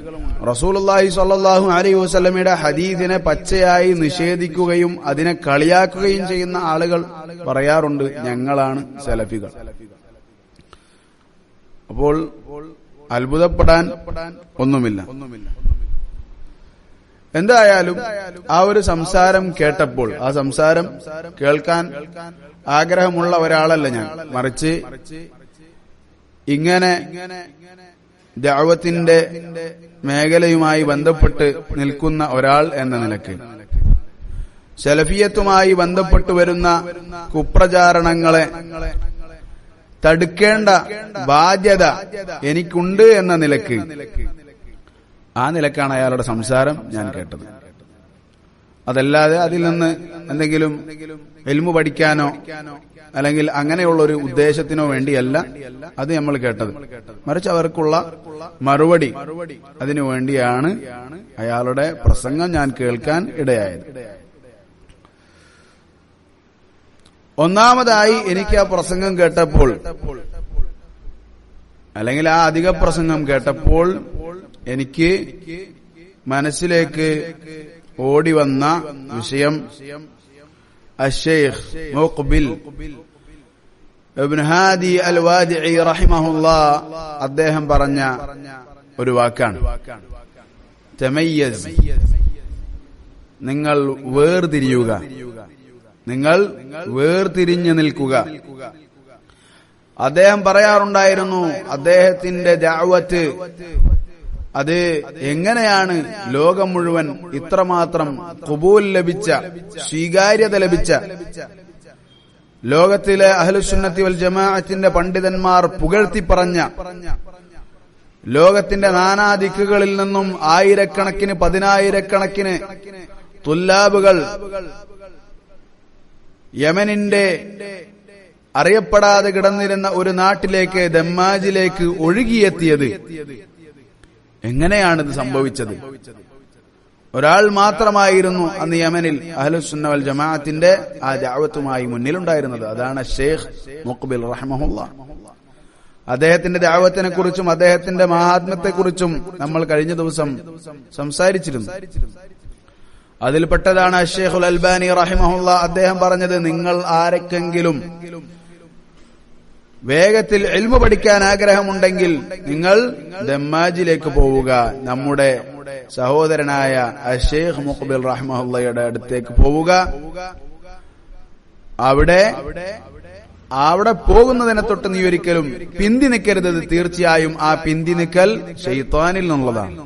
Speaker 1: റസൂലുള്ളാഹി സ്വല്ലല്ലാഹു അലൈഹി വസല്ലമയുടെ ഹദീസിനെ പച്ചയായി നിഷേധിക്കുകയും അതിനെ കളിയാക്കുകയും ചെയ്യുന്ന ആളുകൾ പറയാറുണ്ട് ഞങ്ങളാണ് സലഫികൾ. അപ്പോൾ അത്ഭുതപ്പെടാൻ ഒന്നുമില്ല. എന്തായാലും ആ ഒരു സംസാരം കേട്ടപ്പോൾ, ആ സംസാരം കേൾക്കാൻ ആഗ്രഹമുള്ള ഒരാളല്ല ഞാൻ, മറിച്ച് ഇങ്ങനെ ദഅവത്തിന്റെ മേഖലയുമായി ബന്ധപ്പെട്ട് നിൽക്കുന്ന ഒരാൾ എന്ന നിലയ്ക്ക് സലഫിയത്തുമായി ബന്ധപ്പെട്ടു വരുന്ന കുപ്രചാരണങ്ങളെ തടുക്കേണ്ട ബാധ്യത എനിക്കുണ്ട് എന്ന നിലയ്ക്ക്, ആ നിലക്കാണ് അയാളുടെ സംസാരം ഞാൻ കേട്ടത്. അതല്ലാതെ അതിൽ നിന്ന് എന്തെങ്കിലും ഇൽമു പഠിക്കാനോ അല്ലെങ്കിൽ അങ്ങനെയുള്ള ഒരു ഉദ്ദേശത്തിനോ വേണ്ടിയല്ല അത് നമ്മൾ കേട്ടത്. മറിച്ച് അവർക്കുള്ള മറുപടി അതിനു വേണ്ടിയാണ് അയാളുടെ പ്രസംഗം ഞാൻ കേൾക്കാൻ ഇടയായത്. ഒന്നാമതായി എനിക്ക് ആ പ്രസംഗം കേട്ടപ്പോൾ, അല്ലെങ്കിൽ ആ അധിക പ്രസംഗം കേട്ടപ്പോൾ എനിക്ക് മനസ്സിലേക്ക് ഓടി വന്ന വിഷയം അശ്ശൈഖ് മുഖ്ബിൽ ഇബ്നു ഹാദി അൽ വാദിഇ റഹിമഹുല്ലാഹ് അദ്ദേഹം പറഞ്ഞ ഒരു വാക്കാണ്, തമയ്യസ്, നിങ്ങൾ വേർതിരിയുക, നിങ്ങൾ വേർതിരിഞ്ഞു നിൽക്കുക. അദ്ദേഹം പറയാറുണ്ടായിരുന്നു, അദ്ദേഹത്തിന്റെ ദഅവത്ത് അത് എങ്ങനെയാണ് ലോകം മുഴുവൻ ഇത്രമാത്രം ഖുബൂൽ ലഭിച്ച, സ്വീകാര്യത ലഭിച്ച, ലോകത്തിലെ അഹ്ലുസുന്നത്തി വൽ ജമാഅത്തിന്റെ പണ്ഡിതന്മാർ പുകഴ്ത്തി പറഞ്ഞ, ലോകത്തിന്റെ നാനാദിക്കുകളിൽ നിന്നും ആയിരക്കണക്കിന് പതിനായിരക്കണക്കിന് തുല്ലാബുകൾ യമനിന്റെ അറിയപ്പെടാതെ കിടന്നിരുന്ന ഒരു നാട്ടിലേക്ക്, ദമ്മാജിലേക്ക് ഒഴുകിയെത്തിയത് എങ്ങനെയാണിത് സംഭവിച്ചത്? ഒരാൾ മാത്രമായിരുന്നു അന്ന് യമനിൽ അഹ്ലുസുന്ന വൽ ജമാഅത്തിന്റെ ആ ദഅവത്തുമായി മുന്നിലുണ്ടായിരുന്നത്. അതാണ് ഷെയ്ഖ് മുഖ്ബിൽ റഹ്മഹുല്ലാഹ്. അദ്ദേഹത്തിന്റെ ദഅവത്തിനെ കുറിച്ചും അദ്ദേഹത്തിന്റെ മഹാത്മ്യത്തെക്കുറിച്ചും നമ്മൾ കഴിഞ്ഞ ദിവസം സംസാരിച്ചിരുന്നു. അതിൽപ്പെട്ടതാണ് ഷെയ്ഖുൽ അൽബാനി റഹിമഹുല്ലാഹ്. അദ്ദേഹം പറഞ്ഞത്, നിങ്ങൾ ആരെക്കെങ്കിലും വേഗത്തിൽ ഇൽമു പഠിക്കാൻ ആഗ്രഹമുണ്ടെങ്കിൽ നിങ്ങൾ ദമ്മാജിലേക്ക് പോവുക, നമ്മുടെ സഹോദരനായ ഷെയ്ഖ് മുഖ്ബിൽ റഹ്മഹുള്ളയുടെ അടുത്തേക്ക് പോവുക. അവിടെ പോകുന്നതിനെ തൊട്ട് നീ ഒരിക്കലും പിന്തി നിൽക്കരുത്. തീർച്ചയായും ആ പിന്തി നിൽക്കൽ ശൈത്താനിൽ നിന്നുള്ളതാണ്.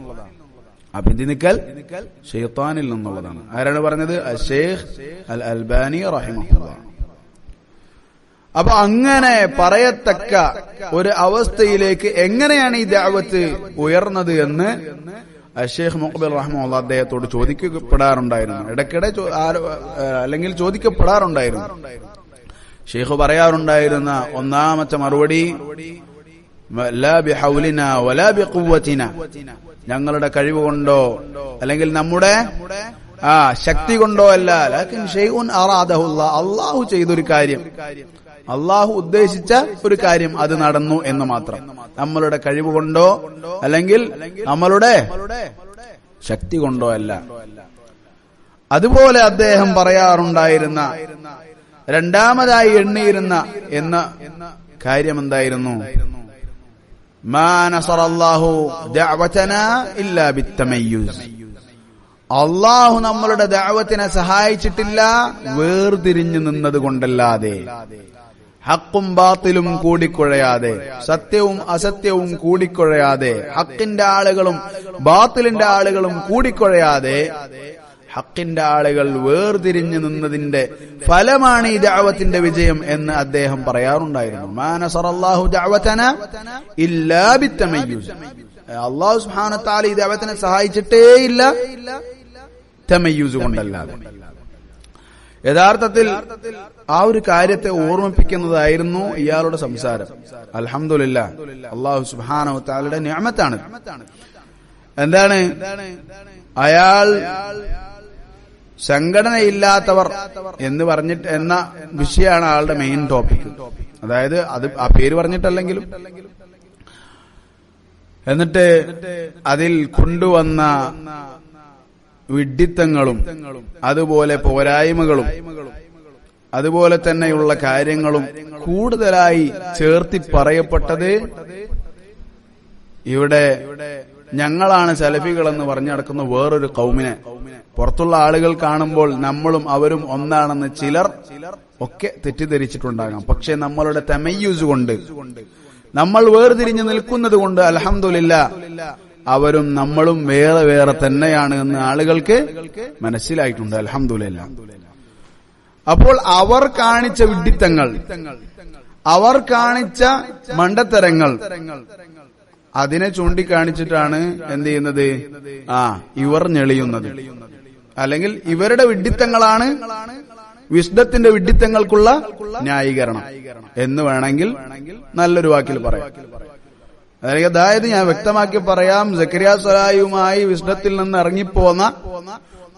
Speaker 1: ആ പിന്തി നിൽക്കൽ ശൈത്താനിൽ നിന്നുള്ളതാണ്. ആരാണ് പറഞ്ഞത്? ഷെയ്ഖ് അൽ അൽബാനി റഹിമഹുല്ലാഹ്. അപ്പൊ അങ്ങനെ പറയത്തക്ക ഒരു അവസ്ഥയിലേക്ക് എങ്ങനെയാണ് ഈ ദഅവത്ത് ഉയർന്നത് എന്ന് ഷെയ്ഖ് മുഖ്ബിൽ റഹ്മഹുല്ലാഹ് അദ്ദേഹത്തോട് ചോദിക്കപ്പെടാറുണ്ടായിരുന്നു. ഇടയ്ക്കിടെ അല്ലെങ്കിൽ ചോദിക്കപ്പെടാറുണ്ടായിരുന്നു. ഷെയ്ഖ് പറയാറുണ്ടായിരുന്ന ഒന്നാമത്തെ മറുപടി, ലാ ബിഹൗലിനാ വലാ ബിഖുവ്വതിനാ, ഞങ്ങളുടെ കഴിവ് കൊണ്ടോ അല്ലെങ്കിൽ നമ്മുടെ ശക്തി കൊണ്ടോ അല്ല, ലാകിൻ ഷൈഉൻ അറാദഹുല്ലാഹ്, അല്ലാഹു ചെയ്തൊരു കാര്യം, അല്ലാഹു ഉദ്ദേശിച്ച ഒരു കാര്യം അത് നടന്നു എന്ന് മാത്രം. നമ്മളുടെ കഴിവ് കൊണ്ടോ അല്ലെങ്കിൽ നമ്മളുടെ ശക്തി കൊണ്ടോ അല്ല. അതുപോലെ അദ്ദേഹം പറയാറുണ്ടായിരുന്ന, രണ്ടാമതായി എണ്ണിയിരുന്ന എന്ന കാര്യം എന്തായിരുന്നു? മാ നസറല്ലാഹു ദഅവതനാ ഇല്ലാ ബിത്തമയ്യുസ്, അല്ലാഹു നമ്മളുടെ ദഅവത്തിനെ സഹായിച്ചിട്ടില്ല വേർതിരിഞ്ഞു നിന്നത് കൊണ്ടല്ലാതെ, ഹക്കും ബാത്തിലും കൂടിക്കുഴയാതെ, സത്യവും അസത്യവും കൂടിക്കുഴയാതെ, ഹക്കിന്റെ ആളുകളും ബാത്തിലിന്റെ ആളുകളും കൂടിക്കുഴയാതെ, ഹക്കിന്റെ ആളുകൾ വേർതിരിഞ്ഞു നിന്നതിന്റെ ഫലമാണ് ഈ ദഅവത്തിന്റെ വിജയം എന്ന് അദ്ദേഹം പറയാറുണ്ടായിരുന്നു. മാ നസറല്ലാഹു ദഅവതനാ ഇല്ലാ ബിത്തമയ്യുസ്, അല്ലാഹു സുബ്ഹാനഹു വ തആല ഈ ദഅവത്തിനെ സഹായിച്ചിട്ടേയില്ല തമയ്യുസ് കൊണ്ടല്ലാതെ. യഥാർത്ഥത്തിൽ ആ ഒരു കാര്യത്തെ ഓർമ്മിപ്പിക്കുന്നതായിരുന്നു ഇയാളുടെ സംസാരം. അൽഹംദുലില്ലാഹ്, അല്ലാഹു സുബ്ഹാനഹു വ തആലയുടെ നിഅമത്താണ്. എന്താണ്? അയാൾ സംഘടനയില്ലാത്തവർ എന്ന് പറഞ്ഞിട്ട് എന്ന വിഷയമാണ് ആളുടെ മെയിൻ ടോപ്പിക്. അതായത് അത് ആ പേര് പറഞ്ഞിട്ടല്ലെങ്കിലും, എന്നിട്ട് അതിൽ കൊണ്ടുവന്ന വിഡ്ഢിത്തങ്ങളും അതുപോലെ പോരായ്മകളും അതുപോലെ തന്നെയുള്ള കാര്യങ്ങളും കൂടുതലായി ചേർത്തി പറയപ്പെട്ടത് ഇവിടെ ഞങ്ങളാണ് സലഫികൾ എന്ന് പറഞ്ഞു നടക്കുന്ന വേറൊരു കൗമിനെ പുറത്തുള്ള ആളുകൾ കാണുമ്പോൾ നമ്മളും അവരും ഒന്നാണെന്ന് ചിലർ ഒക്കെ തെറ്റിദ്ധരിച്ചിട്ടുണ്ടാകാം. പക്ഷെ നമ്മളുടെ തമയ്യൂസ് കൊണ്ട്, നമ്മൾ വേർതിരിഞ്ഞു നിൽക്കുന്നത് കൊണ്ട് അൽഹംദുലില്ലാഹ് അവരും നമ്മളും വേറെ വേറെ തന്നെയാണ് എന്ന് ആളുകൾക്ക് മനസ്സിലായിട്ടുണ്ട്. അൽഹംദുലില്ലാഹ്. അപ്പോൾ അവർ കാണിച്ച വിഡ്ഢിത്തങ്ങൾ, അവർ കാണിച്ച മണ്ടത്തരങ്ങൾ, അതിനെ ചൂണ്ടിക്കാണിച്ചിട്ടാണ് എന്ത് ചെയ്യുന്നത്? ഇവർ ഞെളിയുന്നത്. അല്ലെങ്കിൽ ഇവരുടെ വിഡ്ഢിത്തങ്ങളാണ് വിശുദ്ധത്തിന്റെ വിഡ്ഢിത്തങ്ങൾക്കുള്ള ന്യായീകരണം എന്ന് വേണമെങ്കിൽ നല്ലൊരു വാക്കിൽ പറയാം. അതായത് ഞാൻ വ്യക്തമാക്കി പറയാം, സക്കരിയ സ്വലാഹിയുമായി വിശുദ്ധത്തിൽ നിന്ന് ഇറങ്ങിപ്പോന്ന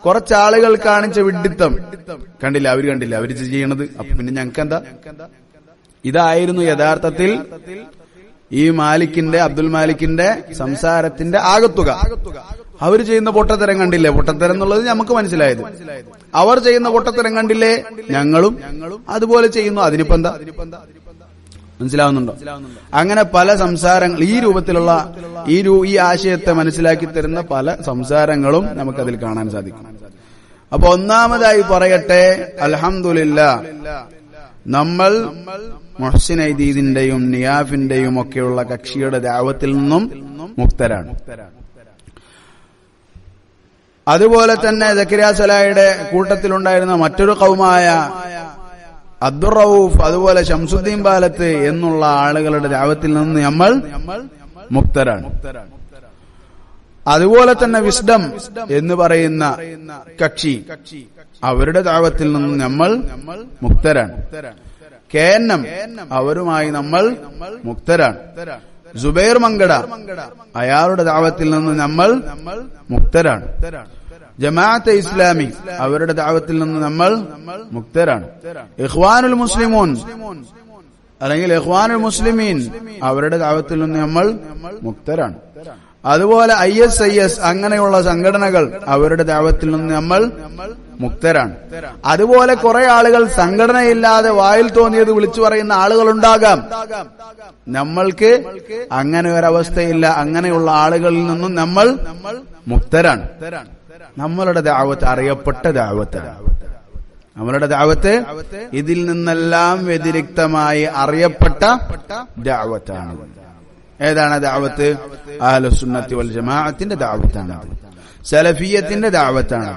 Speaker 1: കുറച്ചാളുകൾ കാണിച്ച വിഡ്ഢിത്തം കണ്ടില്ല, അവര് ചെയ്യണത്. അപ്പൊ പിന്നെ ഞങ്ങൾക്ക് എന്താ? ഇതായിരുന്നു യഥാർത്ഥത്തിൽ ഈ അബ്ദുൽ മാലിക്കിന്റെ സംസാരത്തിന്റെ ആകത്തുക. അവർ ചെയ്യുന്ന പൊട്ടത്തരം കണ്ടില്ലേ? പൊട്ടത്തരം എന്നുള്ളത് നമുക്ക് മനസ്സിലായത്. അവർ ചെയ്യുന്ന പൊട്ടത്തരം കണ്ടില്ലേ? ഞങ്ങളും അതുപോലെ ചെയ്യുന്നു. അതിനിപ്പോ എന്താ? മനസ്സിലാവുന്നുണ്ടോ? അങ്ങനെ പല സംസാരങ്ങൾ ഈ രൂപത്തിലുള്ള ഈ ആശയത്തെ മനസ്സിലാക്കി തരുന്ന പല സംസാരങ്ങളും നമുക്കതിൽ കാണാൻ സാധിക്കും. അപ്പൊ ഒന്നാമതായി പറയട്ടെ, അൽഹംദുലില്ലാഹ്, നമ്മൾ മുഹ്സിൻ ഐദീദിന്റെയും നിയാഫിന്റെയും ഒക്കെയുള്ള കക്ഷിയുടെ ദഅവത്തിൽ നിന്നും മുക്തരാണ്. അതുപോലെ തന്നെ സക്കരിയ സലാഹിയുടെ കൂട്ടത്തിലുണ്ടായിരുന്ന മറ്റൊരു ഖൗമായ അബ്ദുർ റഊഫ്, അതുപോലെ ശംസുദ്ദീൻ ബാലത്ത് എന്നുള്ള ആളുകളുടെ ദഅവത്തിൽ നിന്ന് നമ്മൾ മുക്തരാണ്. അതുപോലെ തന്നെ വിസ്ഡം എന്ന് പറയുന്ന കക്ഷി, അവരുടെ ദഅവത്തിൽ നിന്ന് നമ്മൾ മുക്തരാണ്. KNM, അവരുമായി നമ്മൾ മുക്തരാണ്. സുബൈർ മങ്കട, അയാളുടെ ദഅവത്തിൽ നിന്ന് നമ്മൾ മുക്തരാണ്. ജമാഅത്തെ ഇസ്ലാമി, അവരുടെ ദഅവത്തിൽ നിന്ന് നമ്മൾ മുക്തരാണ്. ഇഖ്വാനുൽ മുസ്ലിമൂൻ അല്ലെങ്കിൽ ഇഖ്വാനുൽ മുസ്ലിമീൻ, അവരുടെ ദഅവത്തിൽ നിന്ന് നമ്മൾ മുക്തരാണ്. അതുപോലെ ISIS അങ്ങനെയുള്ള സംഘടനകൾ, അവരുടെ ദഅവത്തിൽ നിന്ന് നമ്മൾ മുക്തരാണ്. അതുപോലെ കുറെ ആളുകൾ സംഘടനയില്ലാതെ വായിൽ തോന്നിയത് വിളിച്ചു പറയുന്ന ആളുകളുണ്ടാകാം. നമ്മൾക്ക് അങ്ങനെ ഒരവസ്ഥയില്ല. അങ്ങനെയുള്ള ആളുകളിൽ നിന്നും നമ്മൾ മുക്തരാണ്. നമ്മളുടെ ദഅവത്ത് അറിയപ്പെട്ട ദഅവത്താണ്. നമ്മളുടെ ദഅവത്ത് ഇതിൽ നിന്നെല്ലാം വ്യതിരിക്തമായി അറിയപ്പെട്ട ദഅവത്താണ്. ഏതാണ് ദഅവത്ത്? അഹ്ലുസുന്നത്തി വൽ ജമാഅത്തിന്റെ ദഅവത്താണ്. സലഫിയ്യത്തിന്റെ ദഅവത്താണ്.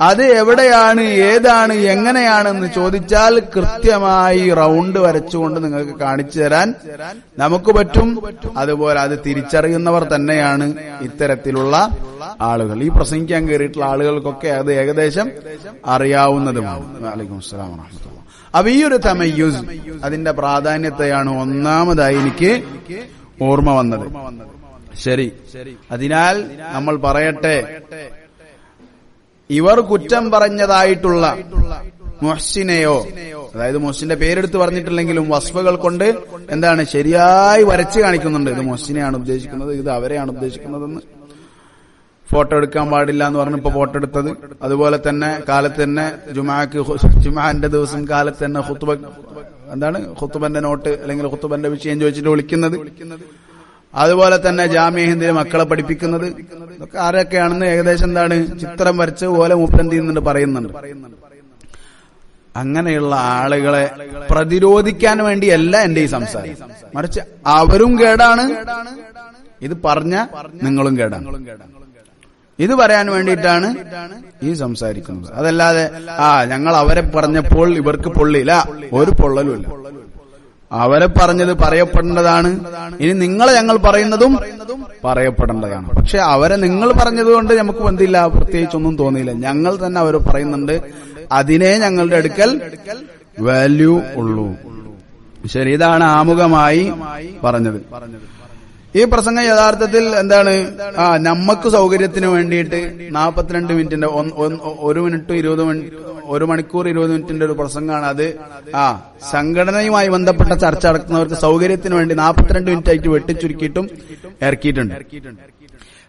Speaker 1: അത് എവിടെയാണ്, ഏതാണ്, എങ്ങനെയാണെന്ന് ചോദിച്ചാൽ കൃത്യമായി റൗണ്ട് വരച്ചുകൊണ്ട് നിങ്ങൾക്ക് കാണിച്ചു തരാൻ നമുക്ക് പറ്റും. അതുപോലെ അത് തിരിച്ചറിയുന്നവർ തന്നെയാണ് ഇത്തരത്തിലുള്ള ആളുകൾ. ഈ പ്രസംഗിക്കാൻ കയറിയിട്ടുള്ള ആളുകൾക്കൊക്കെ അത് ഏകദേശം അറിയാവുന്നതുമാണ്. വഅലൈക്കും അസ്സലാം വറഹ്മത്തുള്ളാഹി. അപ്പൊ ഈ ഒരു തമയ്യുസ്, അതിന്റെ പ്രാധാന്യത്തെയാണ് ഒന്നാമതായി എനിക്ക് ഓർമ്മ വന്നത്. ശരി, അതിനാൽ നമ്മൾ പറയട്ടെ, ഇവർ കുറ്റം പറഞ്ഞതായിട്ടുള്ള മുഹ്സിനെയോ, അതായത് മുഹ്സിന്റെ പേരെടുത്ത് പറഞ്ഞിട്ടില്ലെങ്കിലും വസ്ഫുകൾ കൊണ്ട് എന്താണ് ശരിയായി വരച്ച് കാണിക്കുന്നുണ്ട്. ഇത് മുഹ്സിനെയാണ് ഉദ്ദേശിക്കുന്നത്, ഇത് അവരെയാണ് ഉദ്ദേശിക്കുന്നതെന്ന്. ഫോട്ടോ എടുക്കാൻ പാടില്ല എന്ന് പറഞ്ഞ് ഇപ്പൊ ഫോട്ടോ എടുത്തത്. അതുപോലെ തന്നെ കാലത്ത് തന്നെ ജുമാന്റെ ദിവസം കാലത്ത് തന്നെ ഖുത്ബ, എന്താണ് ഖുത്ബന്റെ നോട്ട് അല്ലെങ്കിൽ ഖുത്ബന്റെ വിഷയം ചോദിച്ചിട്ട് വിളിക്കുന്നത്. അതുപോലെ തന്നെ ജാമിഅ ഹിന്ദിലെ മക്കളെ പഠിപ്പിക്കുന്നത്. ഇതൊക്കെ ആരൊക്കെയാണെന്ന് ഏകദേശം എന്താണ് ചിത്രം വരച്ച് പോലെ മൂപ്പൻ ചെയ്യുന്നുണ്ട്, പറയുന്നുണ്ട്. അങ്ങനെയുള്ള ആളുകളെ പ്രതിരോധിക്കാൻ വേണ്ടിയല്ല എന്റെ ഈ സംസാരം, മറിച്ച് അവരും കേടാണ്, ഇത് പറഞ്ഞ നിങ്ങളും കേടാണ്. ഇത് പറയാൻ വേണ്ടിയിട്ടാണ് ഈ സംസാരിക്കുന്നത്. അതല്ലാതെ ഞങ്ങൾ അവരെ പറഞ്ഞപ്പോൾ ഇവർക്ക് പൊള്ളില്ല, ഒരു പൊള്ളലുമില്ല. അവരെ പറഞ്ഞത് പറയപ്പെടേണ്ടതാണ്. ഇനി നിങ്ങളെ ഞങ്ങൾ പറയുന്നതും പറയപ്പെടേണ്ടതാണ്. പക്ഷെ അവരെ നിങ്ങൾ പറഞ്ഞതുകൊണ്ട് നമുക്ക് എന്തില്ല, പ്രത്യേകിച്ചൊന്നും തോന്നിയില്ല. ഞങ്ങൾ തന്നെ അവർ പറയുന്നുണ്ട്, അതിനെ ഞങ്ങളുടെ അടുക്കൽ വാല്യൂ ഉള്ളൂ. ശരി, ഇതാണ് ആമുഖമായി പറഞ്ഞത്. ഈ പ്രസംഗം യഥാർത്ഥത്തിൽ എന്താണ്, നമുക്ക് സൗകര്യത്തിന് വേണ്ടിയിട്ട് 42 മിനിറ്റിന്റെ 1 മിനിറ്റ് 20 മിനിറ്റ് 1 മണിക്കൂർ 20 മിനിറ്റിന്റെ ഒരു പ്രസംഗമാണ്. അത് സംഘടനയുമായി ബന്ധപ്പെട്ട ചർച്ച നടക്കുന്നവർക്ക് സൗകര്യത്തിന് വേണ്ടി 42 മിനിറ്റ് ആയിട്ട് വെട്ടിച്ചുരുക്കിയിട്ടും ഇറക്കിയിട്ടുണ്ട്.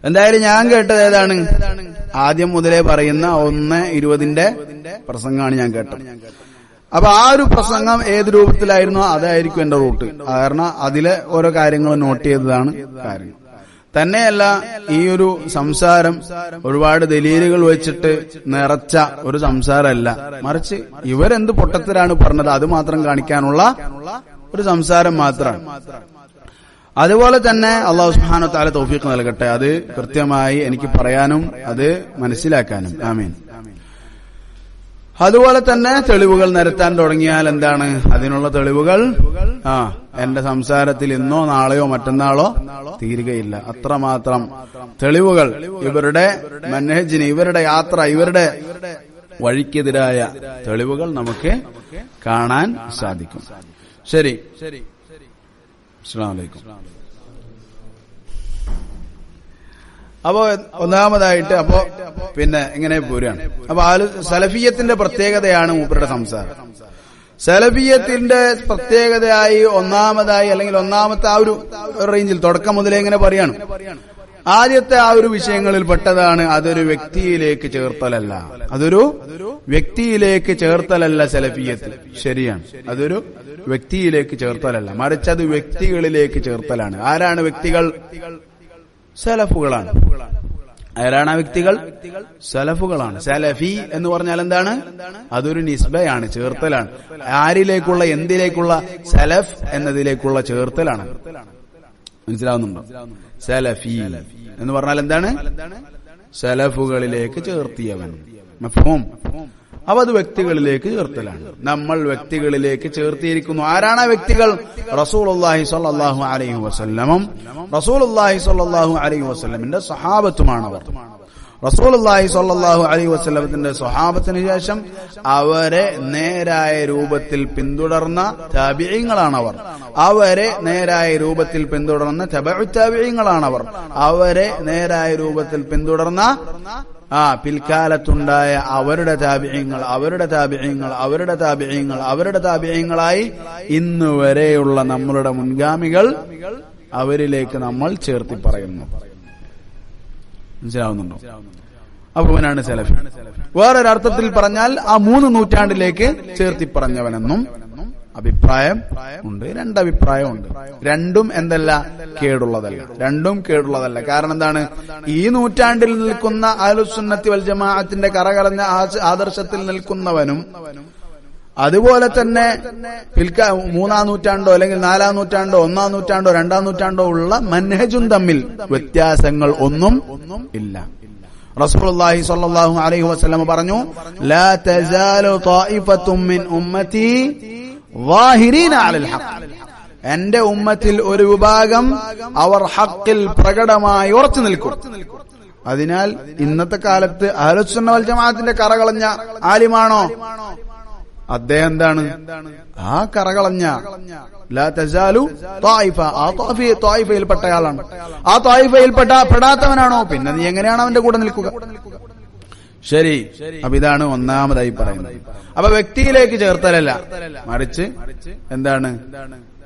Speaker 1: എന്തായാലും ഞാൻ കേട്ടത് ഏതാണ്, ആദ്യം മുതലേ പറയുന്ന 1:20 പ്രസംഗമാണ് ഞാൻ കേട്ടത്. അപ്പൊ ആ ഒരു പ്രസംഗം ഏത് രൂപത്തിലായിരുന്നോ അതായിരിക്കും എന്റെ റൂട്ട്. കാരണം അതിലെ ഓരോ കാര്യങ്ങൾ നോട്ട് ചെയ്തതാണ് കാര്യം. തന്നെയല്ല, ഈ ഒരു സംസാരം ഒരുപാട് ദലീലുകൾ വെച്ചിട്ട് നിറച്ച ഒരു സംസാരമല്ല, മറിച്ച് ഇവരെന്ത് പൊട്ടത്തരാണ് പറഞ്ഞത് അത് മാത്രം കാണിക്കാനുള്ള ഒരു സംസാരം മാത്രമാണ്. അതുപോലെ തന്നെ അല്ലാഹു സുബ്ഹാനഹു വ തആല തൗഫീഖ് നൽകട്ടെ, അത് കൃത്യമായി എനിക്ക് പറയാനും അത് മനസ്സിലാക്കാനും. ആമീൻ. അതുപോലെ തന്നെ തെളിവുകൾ നിരത്താൻ തുടങ്ങിയാൽ എന്താണ്, അതിനുള്ള തെളിവുകൾ എന്റെ സംസാരത്തിൽ ഇന്നോ നാളെയോ മറ്റന്നാളോ തീരുകയില്ല. അത്രമാത്രം തെളിവുകൾ ഇവരുടെ മൻഹജിന്, ഇവരുടെ യാത്ര, ഇവരുടെ വഴിക്കെതിരായ തെളിവുകൾ നമുക്ക് കാണാൻ സാധിക്കും. ശരി, അസ്സലാമു അലൈക്കും. അപ്പോ ഒന്നാമതായിട്ട് പിന്നെ ഇങ്ങനെ പോരുകയാണ്. അപ്പൊ സലഫിയത്തിന്റെ പ്രത്യേകതയാണ് മൂപ്പരുടെ സംസാരം. സലഫിയത്തിന്റെ പ്രത്യേകതയായി ഒന്നാമതായി, അല്ലെങ്കിൽ ഒന്നാമത്തെ ആ ഒരു റേഞ്ചിൽ തുടക്കം മുതലേ ഇങ്ങനെ പറയാണ്. ആദ്യത്തെ ആ ഒരു വിഷയങ്ങളിൽ പെട്ടതാണ്, അതൊരു വ്യക്തിയിലേക്ക് ചേർത്തലല്ല. അതൊരു വ്യക്തിയിലേക്ക് ചേർത്തലല്ല സലഫിയത്ത്. ശരിയാണ്, അതൊരു വ്യക്തിയിലേക്ക് ചേർത്തലല്ല, മറിച്ച് അത് വ്യക്തികളിലേക്ക് ചേർത്തലാണ്. ആരാണ് വ്യക്തികൾ? സലഫുകളാണ്. ആരാണ് ആ വ്യക്തികൾ? സലഫുകളാണ്. സലഫി എന്ന് പറഞ്ഞാൽ എന്താണ്? അതൊരു നിസ്ബയാണ്, ചേർത്തലാണ്. ആരിലേക്കുള്ള, എന്തിലേക്കുള്ള? സലഫ് എന്നതിലേക്കുള്ള ചേർത്തലാണ്. മനസ്സിലാവുന്നുണ്ടോ? സലഫി എന്ന് പറഞ്ഞാൽ എന്താണ്? സലഫുകളിലേക്ക് ചേർത്തിയവൻ. മഫ്ഹൂം? അപ്പൊ അത് വ്യക്തികളിലേക്ക് ചേർത്തലാണ്. നമ്മൾ വ്യക്തികളിലേക്ക് ചേർത്തിയിരിക്കുന്നു. ആരാണ് ആ വ്യക്തികൾ? റസൂലുള്ളാഹി സ്വല്ലല്ലാഹു അലൈഹി വസല്ലമും റസൂലുള്ളാഹി സ്വല്ലല്ലാഹു അലൈഹി വസല്ലമിന്റെ സ്വഹാബത്തുമാണവർ. റസൂലുള്ളാഹി സ്വല്ലല്ലാഹു അലൈഹി വസല്ലമത്തിന്റെ സ്വഹാബത്തിന് ശേഷം അവരെ നേരായ രൂപത്തിൽ പിന്തുടർന്ന താബിഈങ്ങളാണവർ. അവരെ നേരായ രൂപത്തിൽ പിന്തുടർന്ന തബഉ താബിഈങ്ങളാണവർ. അവരെ നേരായ രൂപത്തിൽ പിന്തുടർന്ന പിൽക്കാലത്തുണ്ടായ അവരുടെ താബിഈങ്ങൾ, അവരുടെ താബിഈങ്ങൾ, അവരുടെ താബിഈങ്ങൾ, അവരുടെ താബിഈങ്ങളായി ഇന്ന് വരെയുള്ള നമ്മളുടെ മുൻഗാമികൾ, അവരിലേക്ക് നമ്മൾ ചേർത്തി പറയുന്നു. മനസ്സിലാവുന്നുണ്ടോ? അപ്പൊ അവനാണ് സലഫി. വേറൊരർത്ഥത്തിൽ പറഞ്ഞാൽ ആ 3 നൂറ്റാണ്ടിലേക്ക് ചേർത്തി പറഞ്ഞവനെന്നും അഭിപ്രായം ഉണ്ട്. രണ്ടഭിപ്രായമുണ്ട്. രണ്ടും എന്തല്ല? കേടുള്ളതല്ല. രണ്ടും കേടുള്ളതല്ല. കാരണം എന്താണ്? ഈ നൂറ്റാണ്ടിൽ നിൽക്കുന്ന അഹ്ലുസുന്നത്തി വൽ ജമാഅത്തിന്റെ കറകളഞ്ഞ ആദർശത്തിൽ നിൽക്കുന്നവനും അതുപോലെ തന്നെ 3-ാം നൂറ്റാണ്ടോ അല്ലെങ്കിൽ 4-ാം നൂറ്റാണ്ടോ 1-ാം നൂറ്റാണ്ടോ 2-ാം നൂറ്റാണ്ടോ ഉള്ള മൻഹജും തമ്മിൽ വ്യത്യാസങ്ങൾ ഒന്നും ഇല്ല. റസൂലുള്ളാഹി സ്വല്ലല്ലാഹു അലൈഹി വസല്ലം പറഞ്ഞു, ലാ തസാലു ത്വായിഫത്തും മിൻ ഉമ്മത്തി ളാഹിരീന അലൽ ഹഖ്. എന്റെ ഉമ്മത്തിൽ ഒരു വിഭാഗം അവർ ഹഖിൽ പ്രകടമായി ഉറച്ചു നിൽക്കും. അതിനാൽ ഇന്നത്തെ കാലത്ത് അഹ്ലുസുന്ന വൽ ജമാഅത്തിന്റെ കറകളഞ്ഞ ആലിമാണോ അദ്ദേഹം? എന്താണ് ആ കറകളഞ്ഞ ലാ തസാലു ത്വായിഫ, ആ ത്വായിഫയിൽപ്പെട്ടയാളാണ്. ആ ത്വായിഫയിൽപ്പെടാത്തവനാണോ? പിന്നെ നീ എങ്ങനെയാണ് അവന്റെ കൂടെ നിൽക്കുക? ശരി. അപ്പൊ ഇതാണ് ഒന്നാമതായി പറയുന്നത്. അപ്പൊ വ്യക്തിയിലേക്ക് ചേർത്തലല്ല, മറിച്ച് എന്താണ്?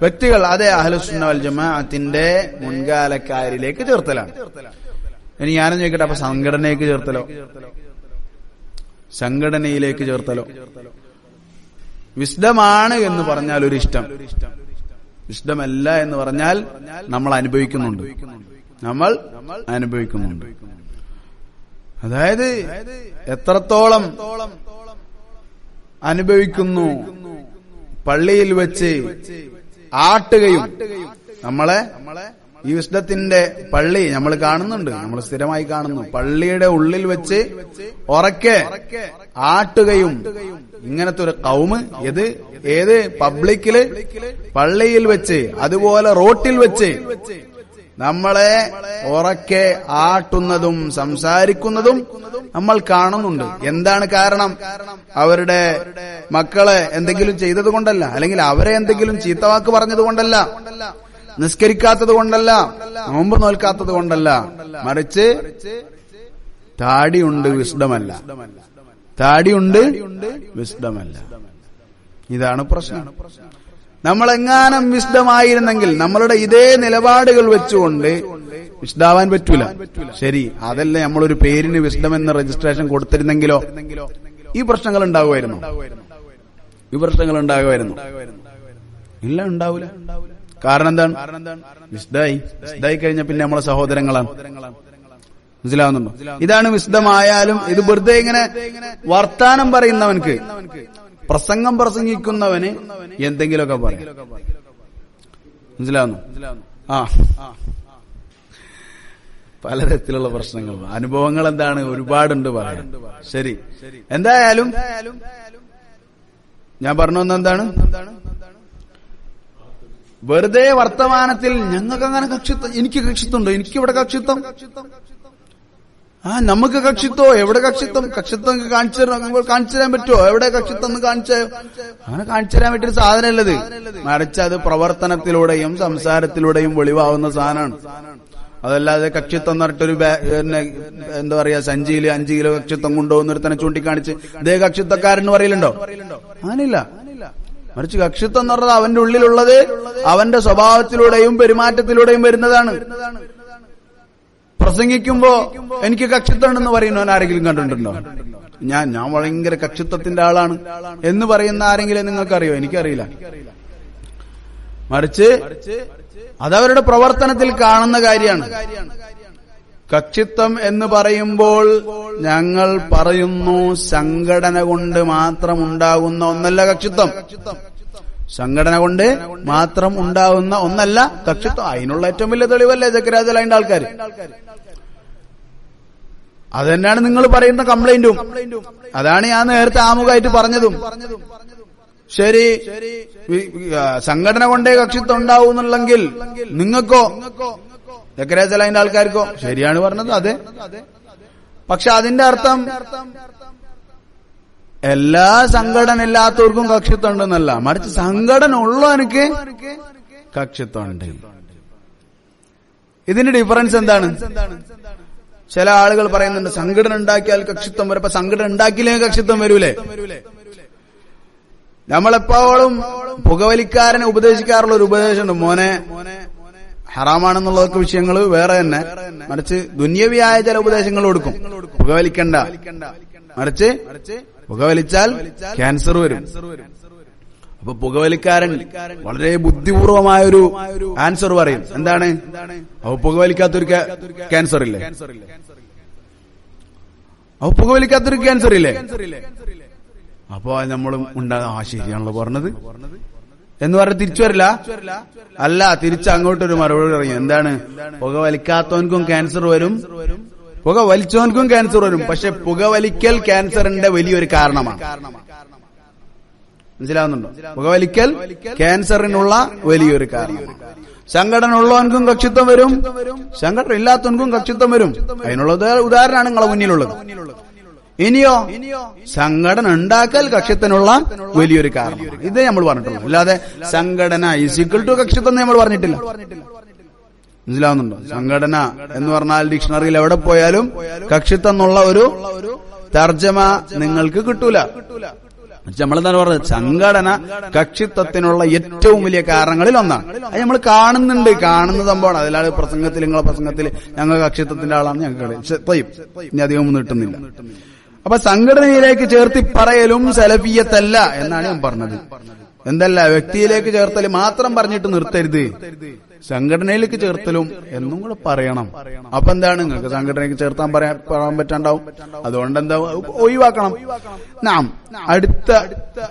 Speaker 1: വ്യക്തികൾ, അതേ അഹ്ലുസുന്ന വൽ ജമാഅത്തിന്റെ മുൻകാലക്കാരിലേക്ക് ചേർത്തലാണ്. ഇനി ഞാനും ചോദിക്കട്ടെ, അപ്പൊ സംഘടനയിലേക്ക് ചേർത്തലോ? സംഘടനയിലേക്ക് ചേർത്തലോ? വിശുദ്ധമാണ് എന്ന് പറഞ്ഞാൽ ഒരു ഇഷ്ടം, വിശുദ്ധമല്ല എന്ന് പറഞ്ഞാൽ നമ്മൾ അനുഭവിക്കുന്നുണ്ട്. നമ്മൾ അനുഭവിക്കുന്നുണ്ട്. അതായത് എത്രത്തോളം അനുഭവിക്കുന്നു? പള്ളിയിൽ വെച്ച് ആട്ടുകയും, നമ്മളെ ഈ വിശുദ്ധത്തിന്റെ പള്ളി നമ്മൾ കാണുന്നുണ്ട്, നമ്മൾ സ്ഥിരമായി കാണുന്നു. പള്ളിയുടെ ഉള്ളിൽ വെച്ച് ഉറക്കെ ആട്ടുകയും, ഇങ്ങനത്തെ ഒരു കൗമ് ഏത് പബ്ലിക്കില്, പള്ളിയിൽ വെച്ച്, അതുപോലെ റോട്ടിൽ വെച്ച് നമ്മളെ ഉറക്കെ ആട്ടുന്നതും സംസാരിക്കുന്നതും നമ്മൾ കാണുന്നുണ്ട്. എന്താണ് കാരണം? അവരുടെ മക്കളെ എന്തെങ്കിലും ചെയ്തത് കൊണ്ടല്ല, അല്ലെങ്കിൽ അവരെ എന്തെങ്കിലും ചീത്തവാക്ക് പറഞ്ഞത് കൊണ്ടല്ല, നിസ്കരിക്കാത്തത് കൊണ്ടല്ല, നോമ്പ് നോൽക്കാത്തത് കൊണ്ടല്ല, മറിച്ച് താടിയുണ്ട് വിശുദ്ധമല്ല, താടിയുണ്ട് വിശുദ്ധമല്ല. ഇതാണ് പ്രശ്നം. നമ്മളെങ്ങാനും വിശുദ്ധമായിരുന്നെങ്കിൽ നമ്മളുടെ ഇതേ നിലപാടുകൾ വെച്ചുകൊണ്ട് വിശുദ്ധാവാൻ പറ്റൂല. ശരി, അതല്ലേ നമ്മളൊരു പേരിന് വിശുദ്ധമെന്ന് രജിസ്ട്രേഷൻ കൊടുത്തിരുന്നെങ്കിലോ ഈ പ്രശ്നങ്ങൾ ഉണ്ടാകുമായിരുന്നു? ഈ പ്രശ്നങ്ങൾ ഉണ്ടാകുമായിരുന്നു? ഇല്ല, ഉണ്ടാവൂല. കാരണം എന്താണ്? വിശുദ്ധായി കഴിഞ്ഞ പിന്നെ നമ്മളെ സഹോദരങ്ങളാണ്. മനസ്സിലാവുന്നുണ്ടോ? ഇതാണ് വിശുദ്ധമായാലും ഇത് വെറുതെ ഇങ്ങനെ വർത്താനം പറയുന്നവൻക്ക്, പ്രസംഗം പ്രസംഗിക്കുന്നവന് എന്തെങ്കിലുമൊക്കെ പറയാം. മനസ്സിലാവുന്നു? പലതരത്തിലുള്ള പ്രശ്നങ്ങൾ, അനുഭവങ്ങൾ എന്താണ്, ഒരുപാടുണ്ട് പറയാൻ. ശരി, എന്തായാലും ഞാൻ പറഞ്ഞു എന്താണ്, വെറുതെ വർത്തമാനത്തിൽ ഞങ്ങൾക്ക് അങ്ങനെ കക്ഷിത്വം, എനിക്ക് കക്ഷിത്വമുണ്ടോ, എനിക്കിവിടെ കക്ഷിത്വം, നമുക്ക് കക്ഷിത്വോ, എവിടെ കക്ഷിത്വം, കക്ഷിത്വം കാണിച്ചു തരാൻ പറ്റുമോ, എവിടെ കക്ഷിത്വം എന്ന് കാണിച്ചോ? അങ്ങനെ കാണിച്ചു തരാൻ പറ്റിയൊരു സാധനമല്ലത്, മറിച്ച് അത് പ്രവർത്തനത്തിലൂടെയും സംസാരത്തിലൂടെയും വെളിവാകുന്ന സാധനമാണ്. അതല്ലാതെ കക്ഷിത്വം എന്ന് പറഞ്ഞിട്ടൊരു എന്താ പറയാ, സഞ്ചിയില് 5 കിലോ കക്ഷിത്വം കൊണ്ടുപോകുന്നൊരുത്തനെ ചൂണ്ടിക്കാണിച്ച് ഇതേ കക്ഷിത്വക്കാരന് പറയലുണ്ടോ? അങ്ങനില്ല. മറിച്ച് കക്ഷിത്വം എന്ന് പറഞ്ഞത് അവന്റെ ഉള്ളിലുള്ളത് അവന്റെ സ്വഭാവത്തിലൂടെയും പെരുമാറ്റത്തിലൂടെയും വരുന്നതാണ്. പ്രസംഗിക്കുമ്പോ എനിക്ക് കക്ഷിത്വം ഉണ്ടെന്ന് പറയുന്നവൻ ആരെങ്കിലും കണ്ടിട്ടുണ്ടോ? ഞാൻ ഭയങ്കര കക്ഷിത്വത്തിന്റെ ആളാണ് എന്ന് പറയുന്ന ആരെങ്കിലും നിങ്ങൾക്കറിയോ? എനിക്കറിയില്ല. മറിച്ച് അതവരുടെ പ്രവർത്തനത്തിൽ കാണുന്ന കാര്യമാണ്. കക്ഷിത്വം എന്ന് പറയുമ്പോൾ ഞങ്ങൾ പറയുന്നു സംഘടന കൊണ്ട് മാത്രം ഉണ്ടാകുന്ന ഒന്നല്ല കക്ഷിത്വം. സംഘടന കൊണ്ട് മാത്രം ഉണ്ടാകുന്ന ഒന്നല്ല കക്ഷിത്വം. അതിനുള്ള ഏറ്റവും വലിയ തെളിവല്ലേ സക്കറിയ ജലാലിന്റെ ആൾക്കാർ. അത് തന്നെയാണ് നിങ്ങൾ പറയുന്ന കംപ്ലൈന്റും. അതാണ് ഞാൻ നേരത്തെ ആമുഖമായിട്ട് പറഞ്ഞതും. ശരി, സംഘടന കൊണ്ടേ കക്ഷിത്വം ഉണ്ടാവുന്നുള്ളെങ്കിൽ നിങ്ങൾക്കോ സക്കറിയ ജലാലിന്റെ ആൾക്കാർക്കോ ശരിയാണ് പറഞ്ഞത്. അതെ, പക്ഷെ അതിന്റെ അർത്ഥം എല്ലാ സംഘടന ഇല്ലാത്തവർക്കും കക്ഷിത്വം ഉണ്ടെന്നല്ല, മറിച്ച് സംഘടന ഉള്ളവനക്ക് കക്ഷിത്വം ഉണ്ട്. ഇതിന്റെ ഡിഫറൻസ് എന്താണ്? ചില ആളുകൾ പറയുന്നുണ്ട് സംഘടന ഉണ്ടാക്കിയാൽ കക്ഷിത്വം വരും. അപ്പൊ സംഘടന ഉണ്ടാക്കിയില്ലെങ്കിൽ കക്ഷിത്വം വരൂലേ? നമ്മളെപ്പോഴും പുകവലിക്കാരനെ ഉപദേശിക്കാറുള്ള ഒരു ഉപദേശമുണ്ട്, മോനെ ഹറാമാണെന്നുള്ളതൊക്കെ വിഷയങ്ങൾ വേറെ തന്നെ, മറിച്ച് ദുന്യവിയായ ചില ഉപദേശങ്ങൾ കൊടുക്കും. പുകവലിക്കണ്ട, മറിച്ച് പുകവലിച്ചാൽ ക്യാൻസർ വരും. അപ്പൊ പുകവലിക്കാരൻ വളരെ ബുദ്ധിപൂർവമായൊരു ആൻസർ പറയും. എന്താണ്? അപ്പൊ പുകവലിക്കാത്തൊരു ക്യാൻസർ ഇല്ലേ? അപ്പൊ പുകവലിക്കാത്തൊരു ക്യാൻസർ ഇല്ലേ? അപ്പൊ നമ്മളും ശരിയാണല്ലോ പറഞ്ഞത് എന്ന് പറഞ്ഞ് തിരിച്ചു വരില്ല. അല്ല, തിരിച്ച് അങ്ങോട്ടൊരു മറുപടി പറയും. എന്താണ്? പുകവലിക്കാത്തവൻക്കും ക്യാൻസർ വരും, പുക വലിച്ചവൻക്കും ക്യാൻസർ വരും. പക്ഷെ പുകവലിക്കൽ ക്യാൻസറിന്റെ വലിയൊരു കാരണമാണ്. മനസ്സിലാവുന്നുണ്ടോ? പുകവലിക്കൽ ക്യാൻസറിനുള്ള വലിയൊരു കാരണം. സംഘടന ഉള്ളവൻക്കും കക്ഷിത്വം വരും, സംഘടന ഇല്ലാത്തവൻക്കും കക്ഷിത്വം വരും. അതിനുള്ള ഉദാഹരണമാണ് നിങ്ങളെ മുന്നിലുള്ളത്. ഇനിയോ സംഘടന ഉണ്ടാക്കൽ കക്ഷിത്വനുള്ള വലിയൊരു കാരണം. ഇതേ നമ്മൾ പറഞ്ഞിട്ടുള്ളൂ. അല്ലാതെ സംഘടന ഈക്വൽ ടു കക്ഷിത്വം നമ്മൾ പറഞ്ഞിട്ടില്ല. മനസ്സിലാവുന്നുണ്ടോ? സംഘടന എന്ന് പറഞ്ഞാൽ ഡിക്ഷണറിയിൽ എവിടെ പോയാലും കക്ഷിത്വം എന്നുള്ള ഒരു തർജ്ജമ നിങ്ങൾക്ക് കിട്ടൂല. നമ്മളെന്താണ് പറഞ്ഞത്? സംഘടന കക്ഷിത്വത്തിനുള്ള ഏറ്റവും വലിയ കാരണങ്ങളിൽ ഒന്നാണ്. അത് നമ്മൾ കാണുന്ന സംഭവമാണ്. അതിലാണ് പ്രസംഗത്തിൽ, നിങ്ങളെ പ്രസംഗത്തിൽ ഞങ്ങൾ കക്ഷിത്വത്തിന്റെ ആളാണ്, ഞങ്ങൾക്ക് ഇനി അധികം ഒന്നും കിട്ടുന്നില്ല. അപ്പൊ സംഘടനയിലേക്ക് ചേർത്തി പറയലും സലഫിയത്തല്ല എന്നാണ് ഞാൻ പറഞ്ഞത്. എന്തല്ല, വ്യക്തിയിലേക്ക് ചേർത്തൽ മാത്രം പറഞ്ഞിട്ട് നിർത്തരുത്, സംഘടനയിലേക്ക് ചേർത്തലും എന്നും കൂടെ പറയണം. അപ്പൊ എന്താണ്, നിങ്ങൾക്ക് സംഘടനയ്ക്ക് ചേർത്താൻ പറയാൻ പറ്റാണ്ടാവും. അതുകൊണ്ട് എന്താ ഒഴിവാക്കണം. നാം അടുത്ത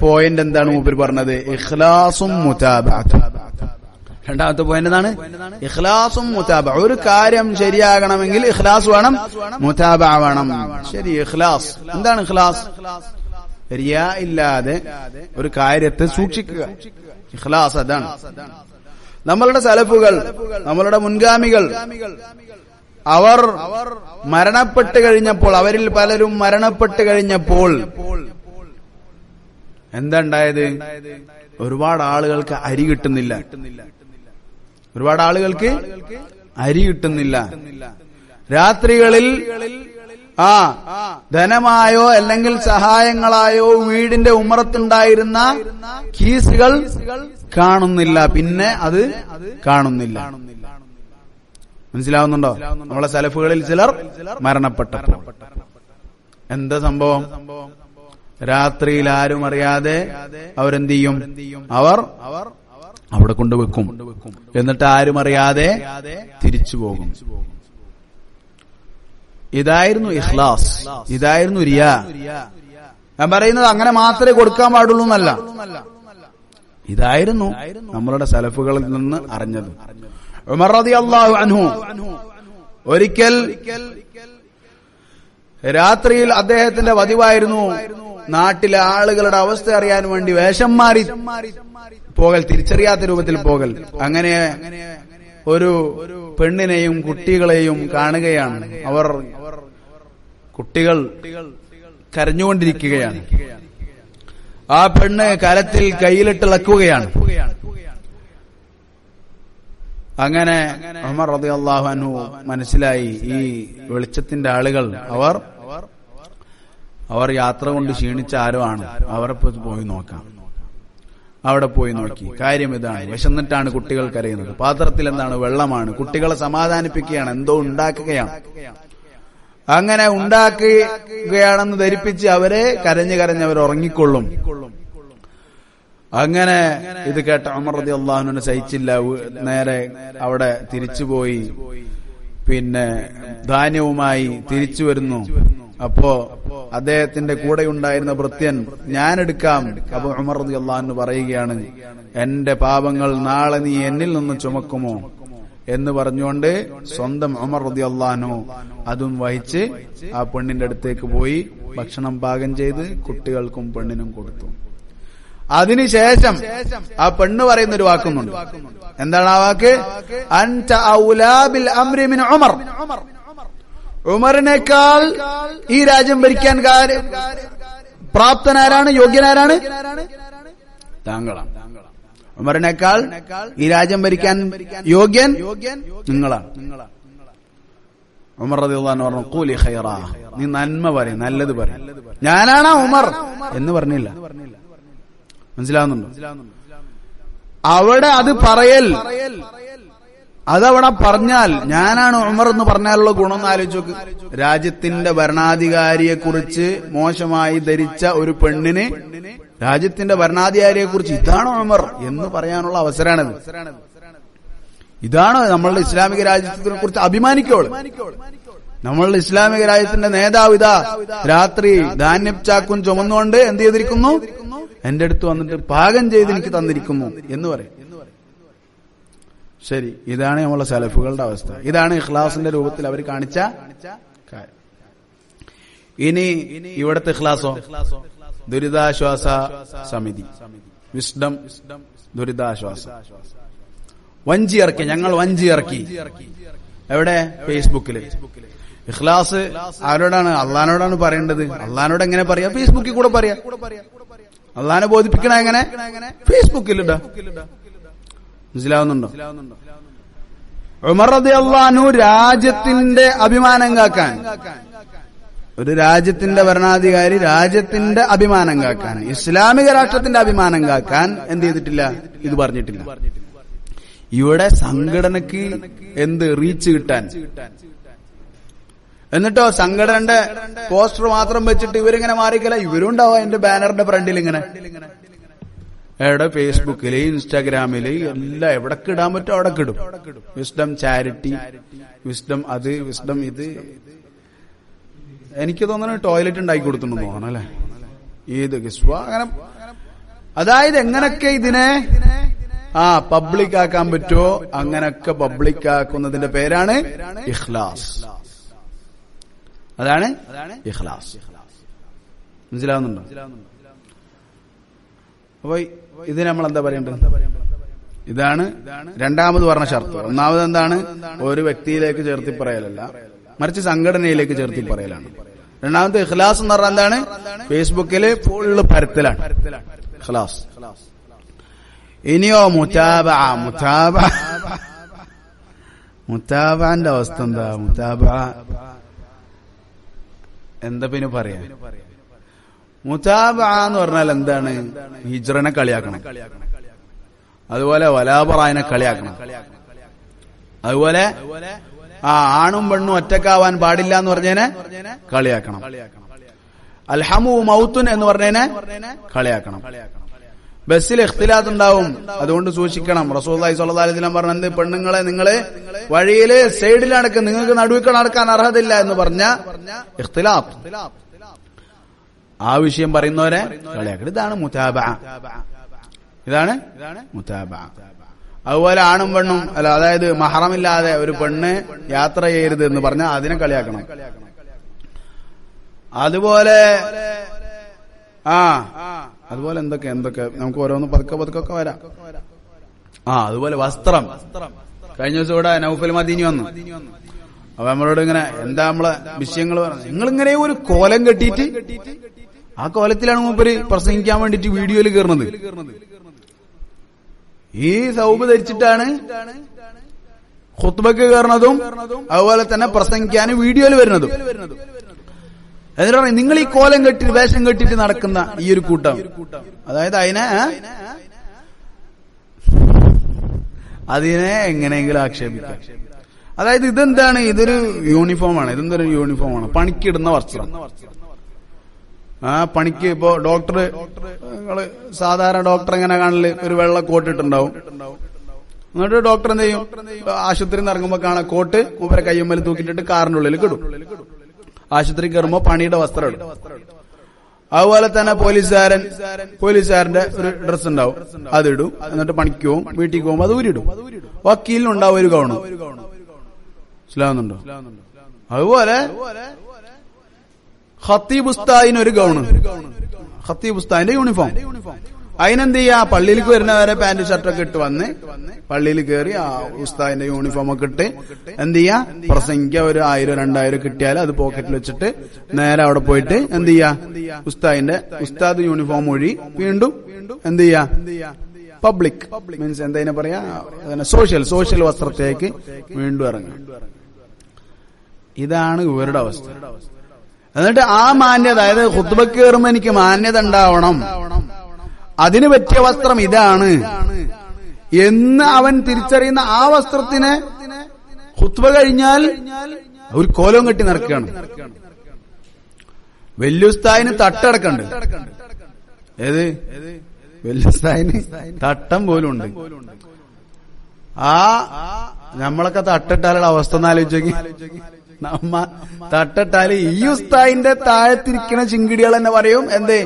Speaker 1: പോയിന്റ് എന്താണ് മൂപ്പര് പറഞ്ഞത്? ഇഖ്ലാസും മുതാബഅത്തും. രണ്ടാമത്തെ പോയിന്റ് എന്താണ്? ഇഖ്ലാസും മുതാബഅ. ഒരു കാര്യം ശരിയാകണമെങ്കിൽ ഇഖ്ലാസ് വേണം, മുതാബഅ വേണം. ശരി, ഇഖ്ലാസ് എന്താണ്? ഇഖ്ലാസ് റിയാ ഇല്ലാതെ ഒരു കാര്യത്തെ സൂക്ഷിക്കുക. ഇഖ്ലാസ് അതാണ്. നമ്മളുടെ സലഫുകൾ, നമ്മളുടെ മുൻഗാമികൾ, അവർ മരണപ്പെട്ട് കഴിഞ്ഞപ്പോൾ, അവരിൽ പലരും മരണപ്പെട്ട് കഴിഞ്ഞപ്പോൾ എന്താ ഉണ്ടായത്? ഒരുപാട് ആളുകൾക്ക് അരി കിട്ടുന്നില്ല. ഒരുപാട് ആളുകൾക്ക് അരി കിട്ടുന്നില്ല. രാത്രികളിൽ ധനമായോ അല്ലെങ്കിൽ സഹായങ്ങളായോ വീടിന്റെ ഉമ്മറത്തുണ്ടായിരുന്ന കീസുകൾ കാണുന്നില്ല. പിന്നെ അത് കാണുന്നില്ല. മനസ്സിലാവുന്നുണ്ടോ? നമ്മളെ സലഫുകളിൽ ചിലർ മരണപ്പെട്ടപ്പോൾ എന്താ സംഭവം? രാത്രിയിൽ ആരും അറിയാതെ അവരെന്ത് ചെയ്യും? അവർ അവിടെ കൊണ്ടുവെക്കും. എന്നിട്ട് ആരും അറിയാതെ തിരിച്ചു പോകും. ഇതായിരുന്നു ഇഖ്ലാസ്, ഇതായിരുന്നു റിയാ. ഞാൻ പറയുന്നത് അങ്ങനെ മാത്രമേ കൊടുക്കാൻ പാടുള്ളൂ എന്നല്ല, ഇതായിരുന്നു നമ്മളുടെ സലഫുകളിൽ നിന്ന് അറിഞ്ഞത്. ഉമർ റളിയല്ലാഹു അൻഹു ഒരിക്കൽ രാത്രിയിൽ അദ്ദേഹത്തിന്റെ പതിവായിരുന്നു നാട്ടിലെ ആളുകളുടെ അവസ്ഥ അറിയാൻ വേണ്ടി വേഷം മാറി പോകൽ, തിരിച്ചറിയാത്ത രൂപത്തിൽ പോകൽ. അങ്ങനെ ഒരു പെണ്ണിനെയും കുട്ടികളെയും കാണുകയാണ്. കുട്ടികൾ കരഞ്ഞുകൊണ്ടിരിക്കുകയാണ്. ആ പെണ്ണ് കരത്തിൽ കയ്യിലിട്ടിളക്കുകയാണ്. അങ്ങനെ ഉമർ റളിയല്ലാഹു അൻഹു മനസ്സിലായി, ഈ വെളിച്ചത്തിന്റെ ആളുകൾ അവർ യാത്ര കൊണ്ട് ക്ഷീണിച്ച ആരോ ആണ്, അവരെ പോയി നോക്കാം. അവിടെ പോയി നോക്കി. കാര്യം ഇതാണ്, വിശന്നിട്ടാണ് കുട്ടികൾ കരയുന്നത്. പാത്രത്തിൽ എന്താണ്? വെള്ളമാണ്. കുട്ടികളെ സമാധാനിപ്പിക്കുകയാണ്, എന്തോ ഉണ്ടാക്കുകയാണ്. അങ്ങനെ ഉണ്ടാക്കുകയാണെന്ന് ധരിപ്പിച്ച് അവരെ കരഞ്ഞവർ ഉറങ്ങിക്കൊള്ളും. അങ്ങനെ ഇത് കേട്ട ഉമർ റളിയല്ലാഹു അൻഹു സഹിച്ചില്ല, നേരെ അവിടെ തിരിച്ചുപോയി പിന്നെ ധാന്യവുമായി തിരിച്ചു വരുന്നു. അപ്പോ അദ്ദേഹത്തിന്റെ കൂടെ ഉണ്ടായിരുന്ന ഭൃത്യൻ ഞാനെടുക്കാം. അപ്പൊ ഉമർ റളിയല്ലാഹു അൻഹു പറയുകയാണ്, എന്റെ പാപങ്ങൾ നാളെ നീ എന്നിൽ നിന്ന് ചുമക്കുമോ എന്ന് പറഞ്ഞുകൊണ്ട് സ്വന്തം ഉമർ റളിയല്ലാഹു അൻഹു അതും വഹിച്ച് ആ പെണ്ണിന്റെ അടുത്തേക്ക് പോയി ഭക്ഷണം പാകം ചെയ്ത് കുട്ടികൾക്കും പെണ്ണിനും കൊടുത്തു. അതിനുശേഷം ആ പെണ്ണ് പറയുന്ന ഒരു വാക്കുന്നുണ്ട്. എന്താണ് ആ വാക്ക്? അൻത ഔലാ ബിൽ അംരി മിൻ ഉമർ. ഉമറിനേക്കാൾ ഈ രാജ്യം ഭരിക്കാൻ പ്രാപ്തനാരാണ്, യോഗ്യനാരാണ്? താങ്കളാണ്. ഉമറിനേക്കാൾ ഈ രാജ്യം ഭരിക്കാൻ യോഗ്യൻ നിങ്ങളാണ്. ഉമർ റളിയല്ലാഹു അൻഹു പറഞ്ഞു, ഖൂലി ഖൈറാ, നീ നന്മ പറയും, നല്ലത് പറയും. ഞാനാണ് ഉമർ എന്ന് പറഞ്ഞില്ല. മനസ്സിലാവുന്നുണ്ടോ? അവിടെ അത് പറയൽ, അതവിടെ പറഞ്ഞാൽ ഞാനാണ് ഉമർ എന്ന് പറഞ്ഞാലുള്ള ഗുണം ആലോചിച്ച് നോക്ക്. രാജ്യത്തിന്റെ ഭരണാധികാരിയെ കുറിച്ച് മോശമായി ധരിച്ച ഒരു പെണ്ണിന് രാജ്യത്തിന്റെ ഭരണാധികാരിയെ കുറിച്ച് ഇതാണ് ഉമർ എന്ന് പറയാനുള്ള അവസരമാണത്. ഇതാണ് നമ്മളുടെ ഇസ്ലാമിക രാജ്യത്തിനെ കുറിച്ച് അഭിമാനിക്കോള്. നമ്മളുടെ ഇസ്ലാമിക രാജ്യത്തിന്റെ നേതാവ് ഇതാ രാത്രി ധാന്യം ചാക്കും ചുമന്നുകൊണ്ട് എന്ത് ചെയ്തിരിക്കുന്നു? എന്റെ അടുത്ത് വന്നിട്ട് പാകം ചെയ്ത് എനിക്ക് തന്നിരിക്കുന്നു എന്ന് പറയും. ശരി, ഇതാണ് നമ്മളെ സലഫുകളുടെ അവസ്ഥ. ഇതാണ് ഇഖ്ലാസിന്റെ രൂപത്തിൽ അവർ കാണിച്ച കാര്യം. ഇനി ഇവിടുത്തെ ഇഖ്ലാസോ? ദുരിതാശ്വാസ സമിതി, വിസ്ഡം ദുരിതാശ്വാസം വഞ്ചി ഇറക്കി. ഞങ്ങൾ വഞ്ചി ഇറക്കി. എവിടെ? ഫേസ്ബുക്കില്. ഇഖ്ലാസ് ആരോടാണ്? അള്ളഹാനോടാണ് പറയേണ്ടത്. അള്ളഹാനോട് എങ്ങനെ പറയാ? ഫേസ്ബുക്കിൽ കൂടെ പറയാ. അള്ളഹാനെ ബോധിപ്പിക്കണ എങ്ങനെ? ഫേസ്ബുക്കിലിടാ. മനസ്സിലാവുന്നുണ്ടോ? ഉമർ റളിയല്ലാഹു അൻഹു രാജ്യത്തിന്റെ അഭിമാനം കാക്കാൻ, ഒരു രാജ്യത്തിന്റെ ഭരണാധികാരി രാജ്യത്തിന്റെ അഭിമാനം കാക്കാൻ, ഇസ്ലാമിക രാഷ്ട്രത്തിന്റെ അഭിമാനം കാക്കാൻ എന്ത് ചെയ്തിട്ടില്ല? ഇത് പറഞ്ഞിട്ടില്ല. ഇവിടെ സംഘടനക്ക് എന്ത് റീച്ച് കിട്ടാൻ, എന്നിട്ടോ സംഘടനയുടെ പോസ്റ്റർ മാത്രം വെച്ചിട്ട് ഇവരിങ്ങനെ മാറിക്കല. ഇവരുണ്ടാവും എന്റെ ബാനറിന്റെ ഫ്രണ്ടിൽ ഇങ്ങനെ. എവിടെ? ഫേസ്ബുക്കില്, ഇൻസ്റ്റാഗ്രാമില്, എല്ലാം എവിടൊക്കെ ഇടാൻ പറ്റും അവിടെ ഇടും. വിസ്ഡം ചാരിറ്റി, വിസ്ഡം അത്, വിസ്ഡം ഇത്. എനിക്ക് തോന്നുന്നു ടോയ്ലറ്റ് ഉണ്ടാക്കി കൊടുത്തിട്ടുണ്ടെന്ന് തോന്നണം അല്ലെ? ഏത് കിസ്വ അങ്ങനെ. അതായത് എങ്ങനൊക്കെ ഇതിനെ പബ്ലിക് ആക്കാൻ പറ്റുമോ അങ്ങനൊക്കെ പബ്ലിക് ആക്കുന്നതിന്റെ പേരാണ് ഇഖ്ലാസ്. അതാണ് ഇഖ്ലാസ്. മനസ്സിലാവുന്നുണ്ടോ? അപ്പൊ ഇത് നമ്മൾ എന്താ പറയേണ്ടത്? ഇതാണ് രണ്ടാമത് പറഞ്ഞ ഷർത്ത്. ഒന്നാമത് എന്താണ്? ഒരു വ്യക്തിയിലേക്ക് ചേർത്തി പറയലല്ല, മറിച്ച് സംഘടനയിലേക്ക് ചേർത്തി പറയലാണ്. രണ്ടാമത്തെ ഇഖ്ലാസ് എന്ന് പറഞ്ഞാൽ എന്താണ്? ഫേസ്ബുക്കില് ഫുള്ള് പരത്തലാണ് ഇഖ്ലാസ്. ഇനിയോ മുതാബഅന്റെ അവസ്ഥ എന്താ? എന്താ പിന്നെ പറയാ? മുതാബഅ എന്ന് പറഞ്ഞാൽ എന്താണ്? ഹിജ്റനെ കളിയാക്കണം, അതുപോലെ വലാബറായിനെ കളിയാക്കണം, അതുപോലെ ആണും പെണ്ണും ഒറ്റക്കാവാൻ പാടില്ല എന്ന് പറഞ്ഞതിനെ കളിയാക്കണം, അൽഹമു മൗത്തുൻ എന്ന് പറഞ്ഞതിനെ കളിയാക്കണം. ബസ്സിൽ ഇഖ്തിലാത്ത് ഉണ്ടാവും, അതുകൊണ്ട് സൂക്ഷിക്കണം. റസൂലുള്ളാഹി സ്വല്ലല്ലാഹു അലൈഹി വസല്ലം പറഞ്ഞത്, പെണ്ണുങ്ങളെ നിങ്ങള് വഴിയില് സൈഡിൽ നടക്കുക, നിങ്ങൾക്ക് നടുവിൽ നടക്കാൻ അർഹതയില്ല എന്ന് പറഞ്ഞ ഇഖ്തിലാത്ത്, ആ വിഷയം പറയുന്നവരെ കളിയാക്കണം. ഇതാണ് മുതാബഅ. ഇതാണ് മുതാബഅ. അതുപോലെ ആണും പെണ്ണും അല്ല, അതായത് മഹറമില്ലാതെ ഒരു പെണ്ണ് യാത്ര ചെയ്യരുത് എന്ന് പറഞ്ഞാൽ അതിനെ കളിയാക്കണം. അതുപോലെ അതുപോലെ എന്തൊക്കെ നമുക്ക് ഓരോന്ന് പതുക്കെ വരാം. അതുപോലെ വസ്ത്രം. കഴിഞ്ഞ ദിവസം ഇവിടെ നൗഫൽ മദീനി വന്നു. അപ്പൊ നമ്മളോട് ഇങ്ങനെ എന്താ നമ്മളെ വിഷയങ്ങൾ പറഞ്ഞു. നിങ്ങളിങ്ങനെ ഒരു കോലം കെട്ടിയിട്ട് ആ കോലത്തിലാണ് മൂപ്പര് പ്രസംഗിക്കാൻ വേണ്ടിട്ട് വീഡിയോയിൽ കയറുന്നത്. ഈ സൗബ് ധരിച്ചിട്ടാണ് ഖുത്ബക്ക് കയറുന്നതും അതുപോലെ തന്നെ പ്രസംഗിക്കാൻ വീഡിയോയിൽ വരുന്നതും. എന്നിട്ട് നിങ്ങൾ ഈ കോലം കെട്ടി വേഷം കെട്ടിട്ട് നടക്കുന്ന ഈ ഒരു കൂട്ടം, അതായത് അതിനെ എങ്ങനെയെങ്കിലും ആക്ഷേപിക്കാം. അതായത് ഇതെന്താണ്? ഇതൊരു യൂണിഫോമാണ്. ഇതെന്തൊരു യൂണിഫോമാണ്? പണിക്കിടുന്ന വസ്ത്രം. പണിക്ക് ഇപ്പോ ഡോക്ടർ, നിങ്ങള് സാധാരണ ഡോക്ടർ എങ്ങനെ കാണല്? ഒരു വെള്ള കോട്ടിട്ടുണ്ടാവും, എന്നിട്ട് ഡോക്ടർ എന്ത് ചെയ്യും? ആശുപത്രിയിൽ നിന്ന് ഇറങ്ങുമ്പോ കാണാം കോട്ട് മൂപ്പരെ കയ്യുമ്മൽ തൂക്കിട്ടിട്ട് കാറിന്റെ ഉള്ളിൽ കിടും. ആശുപത്രി കയറുമ്പോ പണിയുടെ വസ്ത്രം ഇടും. അതുപോലെ തന്നെ പോലീസുകാരന്റെ ഒരു ഡ്രസ് ഉണ്ടാവും, അതിടും. എന്നിട്ട് പണിക്ക് പോവും, വീട്ടിൽ പോകുമ്പോ അത് ഊരിടും. വക്കീലിനുണ്ടാവും ഒരു ഗൗണ്. മനസ്സിലാവുന്നുണ്ടോ? അതുപോലെ ഖത്തീബ് ഉസ്താദിന് ഒരു ഗൗണ്, ഖത്തീബ് ഉസ്താദിന്റെ യൂണിഫോം. അതിനെന്ത് ചെയ്യാ? പള്ളിയിലേക്ക് വരുന്നവരെ പാന്റ് ഷർട്ടൊക്കെ ഇട്ട് വന്ന് പള്ളിയിൽ കയറി ആ ഉസ്താദിന്റെ യൂണിഫോം ഒക്കെ ഇട്ട് എന്ത് ചെയ്യാ? പ്രസംഗിക്കുക. ഒരു 1000-2000 കിട്ടിയാൽ അത് പോക്കറ്റിൽ വെച്ചിട്ട് നേരെ അവിടെ പോയിട്ട് എന്ത് ചെയ്യാ? ഉസ്താദ് യൂണിഫോം ഒഴി വീണ്ടും എന്ത് ചെയ്യാ? പബ്ലിക് മീൻസ് എന്താ പറയാ? സോഷ്യൽ വസ്ത്രത്തേക്ക് വീണ്ടും ഇറങ്ങും. ഇതാണ് ഇവരുടെ അവസ്ഥ. എന്നിട്ട് ആ മാന്യത, അതായത് ഖുത്ബക്ക് കയറുമ്പോ എനിക്ക് മാന്യത ഉണ്ടാവണം, അതിന് പറ്റിയ വസ്ത്രം ഇതാണ് എന്ന് അവൻ തിരിച്ചറിയുന്ന ആ വസ്ത്രത്തിന് ഖുത്ബ കഴിഞ്ഞാൽ ഒരു കോലം കെട്ടി നടക്കുകയാണ്. വെല്ലുസ്താദിന് തട്ടടക്കണ്ട്. ഏത് വെല്ലുസ്താദിന് തട്ടം പോലും ഉണ്ട്. ആ നമ്മളൊക്കെ തട്ടിട്ടാലുള്ള അവസ്ഥ ഒന്ന് ആലോചിച്ചോക്കി. നമ്മ തട്ടിട്ടാല് ഈ ഉസ്താദിന്റെ താഴത്തിരിക്കണ ചിങ്കിടികൾ തന്നെ പറയും എന്തേ,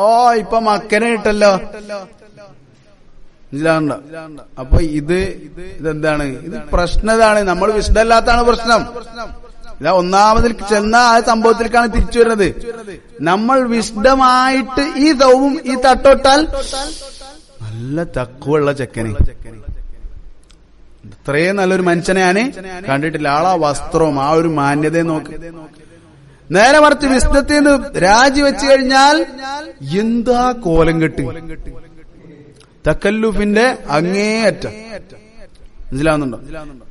Speaker 1: ഓ ഇപ്പൊ മക്കനെ ഇട്ടല്ലോ. മനസ്സിലാവണ്ട? അപ്പൊ ഇതെന്താണ്? ഇത് പ്രശ്നതാണ്. നമ്മൾ വിശുദ്ധല്ലാത്താണ് പ്രശ്നം. ഇതാ ഒന്നാമതിൽ ചെന്ന ആ സംഭവത്തിലേക്കാണ് തിരിച്ചു വരുന്നത്. നമ്മൾ വിശുദ്ധമായിട്ട് ഈ ദൗവും ഈ തട്ടോട്ടാൽ നല്ല തക്കുവുള്ള ചെക്കന്, ഇത്രയും നല്ലൊരു മനുഷ്യനെ ഞാൻ കണ്ടിട്ടില്ല. ആളാ വസ്ത്രവും ആ ഒരു മാന്യതയും നോക്ക്. നേരെ മറിച്ച് വിശുദ്ധത്തിൽ നിന്ന് രാജിവെച്ചു കഴിഞ്ഞാൽ എന്താ കോലം കെട്ട്, തക്കല്ലുഫിന്റെ അങ്ങേയറ്റം. മനസ്സിലാവുന്നുണ്ടോ?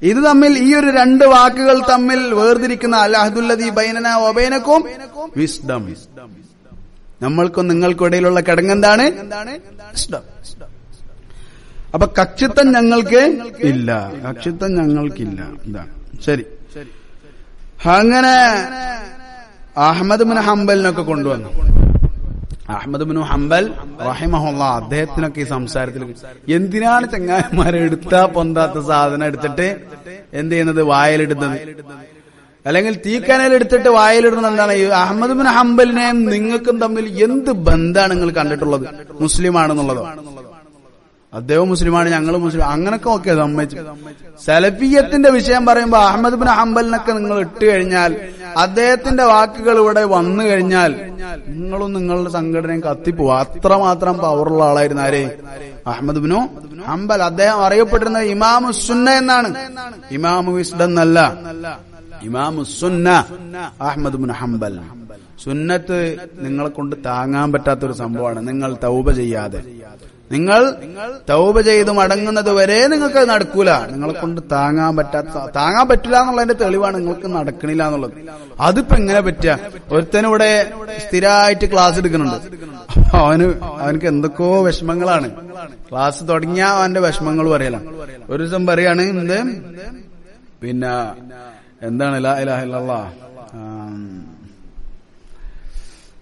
Speaker 1: ഇത് തമ്മിൽ ഈ ഒരു 2 വാക്കുകൾ തമ്മിൽ വേർതിരിക്കുന്ന അൽഅഹ്ദുല്ലദീ ബൈനനാ വബൈനകും വിസ്ഡം. നമ്മൾക്കും നിങ്ങൾക്കും ഇടയിലുള്ള കിടങ്ങെന്താണ്? വിസ്ഡം. അപ്പൊ കക്ഷിത്വം ഞങ്ങൾക്ക് ഇല്ല, കക്ഷിത്വം ഞങ്ങൾക്കില്ല. ഇതാണ് ശരി. അങ്ങനെ അഹ്മദ് ബിൻ ഹംബലിനൊക്കെ കൊണ്ടുവന്നു. അഹ്മദ് ബിൻ ഹംബൽ റഹിമഹുല്ലാ, അദ്ദേഹത്തിനൊക്കെ ഈ സംസാരത്തിൽ എന്തിനാണ് ചങ്ങായിമാരെ എടുത്താ പൊന്താത്ത സാധനം എടുത്തിട്ട് എന്ത് ചെയ്യുന്നത്? വായലിടുന്നത്, അല്ലെങ്കിൽ തീക്കനയിൽ എടുത്തിട്ട് വായലിടുന്നത് എന്താണ്? ഈ അഹ്മദ് ബിൻ ഹംബലിനെയും നിങ്ങൾക്കും തമ്മിൽ എന്ത് ബന്ധാണ് നിങ്ങൾ കണ്ടിട്ടുള്ളത്? മുസ്ലിമാണെന്നുള്ളതോ? അദ്ദേഹം മുസ്ലിമാണ്, ഞങ്ങളും മുസ്ലിം, അങ്ങനൊക്കെ ഓക്കെ സമ്മതിച്ചു. സലഫിയത്തിന്റെ വിഷയം പറയുമ്പോ അഹ്മദ് ബിൻ ഹംബലിനൊക്കെ നിങ്ങൾ ഇട്ട് കഴിഞ്ഞാൽ, അദ്ദേഹത്തിന്റെ വാക്കുകൾ ഇവിടെ വന്നു കഴിഞ്ഞാൽ നിങ്ങളും നിങ്ങളുടെ സംഘടനയും കത്തിപ്പോവും. അത്രമാത്രം പവറുള്ള ആളായിരുന്നു ആര്? Ahmad bin Hanbal. അദ്ദേഹം അറിയപ്പെട്ടിരുന്നത് ഇമാമു സുന്ന എന്നാണ്, ഇമാമു വിസ്ഡം എന്നല്ല. ഇമാമു സുന്ന അഹ്മദ് ബിൻ ഹംബൽ. സുന്നത്ത് നിങ്ങളെ കൊണ്ട് താങ്ങാൻ പറ്റാത്തൊരു സംഭവമാണ്. നിങ്ങൾ തൗബ ചെയ്യാതെ, നിങ്ങൾ തൗബ ചെയ്ത് മടങ്ങുന്നത് വരെ നിങ്ങൾക്ക് നടക്കൂല. നിങ്ങളെ കൊണ്ട് താങ്ങാൻ പറ്റില്ല എന്നുള്ളതിന്റെ തെളിവാണ് നിങ്ങൾക്ക് നടക്കണില്ല എന്നുള്ളത്. അതിപ്പോ എങ്ങനെ പറ്റുക? ഒരുത്തനിവിടെ സ്ഥിരമായിട്ട് ക്ലാസ് എടുക്കുന്നുണ്ട്. അവനക്ക് എന്തൊക്കെയോ വിഷമങ്ങളാണ്. ക്ലാസ് തുടങ്ങിയ അവന്റെ വിഷമങ്ങൾ പറയലാണ്. ഒരു ദിവസം പറയാണ് എന്ത്, പിന്നെ എന്താണ് ലാ ഇലാഹ ഇല്ലല്ലാഹ്,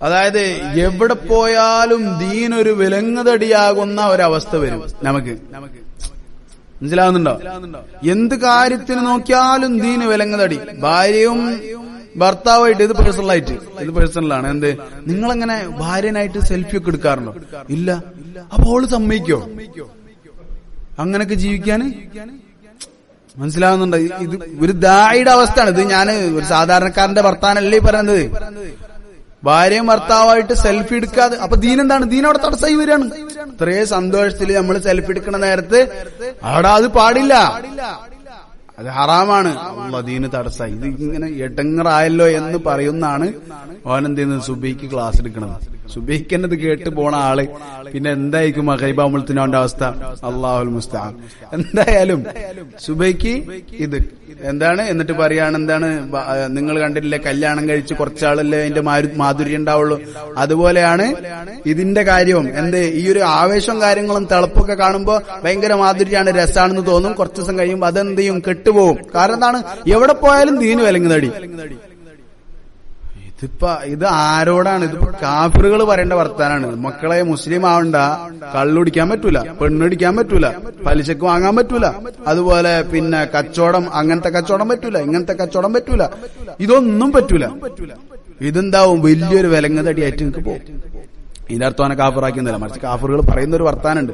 Speaker 1: അതായത് എവിടെ പോയാലും ദീനൊരു വിലങ്ങുതടിയാകുന്ന ഒരവസ്ഥ വരും നമുക്ക്. മനസ്സിലാവുന്നുണ്ടോ? എന്ത് കാര്യത്തിന് നോക്കിയാലും ദീന് വിലങ്ങുതടി. ഭാര്യയും ഭർത്താവായിട്ട് ഇത് പേഴ്സണലാണ്. എന്ത്, നിങ്ങളെങ്ങനെ ഭാര്യനായിട്ട് സെൽഫി ഒക്കെ എടുക്കാറുണ്ടോ? ഇല്ല. അപ്പോൾ സമ്മതിക്കോ അങ്ങനൊക്കെ ജീവിക്കാന്? മനസ്സിലാവുന്നുണ്ടോ? ഇത് ഒരു ദായിയുടെ അവസ്ഥയാണ്. ഇത് ഞാൻ ഒരു സാധാരണക്കാരന്റെ ഭർത്താവല്ലേ പറയുന്നത്. ഭാര്യയും ഭർത്താവായിട്ട് സെൽഫി എടുക്കാതെ, അപ്പൊ ദീനെന്താണ്? ദീനവിടെ തടസ്സമായി വരികയാണ്. ഇത്രയും സന്തോഷത്തിൽ നമ്മൾ സെൽഫി എടുക്കുന്ന നേരത്ത് അവിടെ അത് പാടില്ല, അത് ഹറാമാണ്. ദീന് തടസ്സമായി. ഇത് ഇങ്ങനെ എടങ്ങറായല്ലോ എന്ന് പറയുന്നതാണ് ഓനെന്ത് ചെയ്യുന്നത്? സുബൈക്ക് ക്ലാസ് എടുക്കണത്. സുബൈക്കന്നത് കേട്ട് പോണ ആള് പിന്നെ എന്തായിരിക്കും മഗരിബാവുമ്പളത്തിനോന്റെ അവസ്ഥ? അല്ലാഹുൽ മുസ്തആൻ. എന്തായാലും സുബൈക്ക് ഇത് എന്താണ് എന്നിട്ട് പറയാണ്, എന്താണ് നിങ്ങൾ കണ്ടില്ലേ, കല്യാണം കഴിച്ച് കുറച്ചാളല്ലേ അതിന്റെ മാധുര്യം ഉണ്ടാവുള്ളൂ. അതുപോലെയാണ് ഇതിന്റെ കാര്യവും. ഈ ഒരു ആവേശവും കാര്യങ്ങളും തിളപ്പൊക്കെ കാണുമ്പോ ഭയങ്കര മാധുര്യമാണ്, രസാണെന്ന് തോന്നും. കുറച്ചു ദിവസം കഴിയുമ്പോ അതെന്ത് ചെയ്യും? കെട്ടുപോകും. കാരണം എന്താണ്? എവിടെ പോയാലും ദീന് വിലങ്ങുതടി. ഇത് ആരോടാണ്? ഇത് കാഫിറുകൾ പറയേണ്ട വർത്താനാണ്. മക്കളെ മുസ്ലിം ആവണ്ട, കള്ളുടിക്കാൻ പറ്റൂല, പെണ്ണടിക്കാൻ പറ്റൂല, പലിശക്ക് വാങ്ങാൻ പറ്റൂല, അതുപോലെ പിന്നെ കച്ചവടം, അങ്ങനത്തെ കച്ചവടം പറ്റൂല, ഇങ്ങനത്തെ കച്ചവടം പറ്റൂല, ഇതൊന്നും പറ്റൂല. ഇതെന്താവും? വലിയൊരു വിലങ്ങതടിയായിട്ട് നിങ്ങൾക്ക് പോകും. ഇതിന്റെ അർത്ഥം കാഫിറാക്കുന്നില്ല, മറിച്ച് കാഫിറുകൾ പറയുന്ന ഒരു വർത്താനുണ്ട്.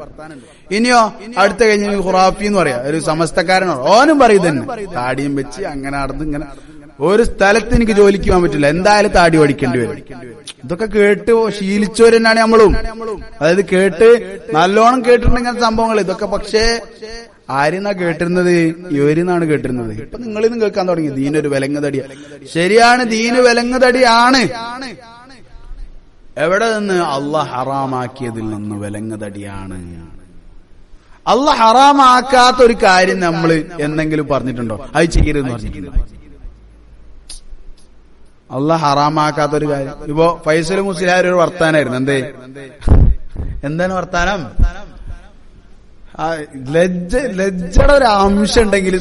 Speaker 1: ഇനിയോ അടുത്ത കഴിഞ്ഞ ഖുറാഫി എന്ന് പറയാ, ഒരു സമസ്തക്കാരനോ, ഓനും പറയും തന്നെ, താടിയും വെച്ച് അങ്ങനെ നടന്ന് ഇങ്ങനെ. ഒരു സ്ഥലത്ത് എനിക്ക് ജോലിക്ക് പോകാൻ പറ്റില്ല, എന്തായാലും താടി ഓടിക്കേണ്ടി വരും. ഇതൊക്കെ കേട്ട് ശീലിച്ചവർ തന്നെയാണ് നമ്മളും. അതായത് കേട്ട് നല്ലോണം കേട്ടിട്ടുണ്ടെങ്കിൽ സംഭവങ്ങൾ ഇതൊക്കെ. പക്ഷേ ആരെന്നാ കേട്ടിരുന്നത്? ഇവരിന്നാണ് കേട്ടിരുന്നത്. ഇപ്പൊ നിങ്ങളിന്ന് കേൾക്കാൻ തുടങ്ങി ദീനൊരു വിലങ്ങുതടിയ. ശരിയാണ്, ദീന് വിലങ്ങുതടിയാണ്. എവിടെ നിന്ന്? അള്ളാഹ് ഹറാമാക്കിയതിൽ നിന്ന് വിലങ്ങുതടിയാണ്. അള്ളാഹ് ഹറാമാക്കാത്ത ഒരു കാര്യം നമ്മൾ എന്തെങ്കിലും പറഞ്ഞിട്ടുണ്ടോ? അത് ചെയ്യരുതെന്ന് പറഞ്ഞിട്ടുണ്ടോ? അള്ളാഹ് ഹറാമാക്കാത്തൊരു കാര്യം. ഇപ്പോ ഫൈസൽ മുസ്ലിയാർ ഒരു വർത്താനായിരുന്നു. എന്താണ് വർത്താനം? ലജ്ജയുടെ ഒരു അംശം ഉണ്ടെങ്കിൽ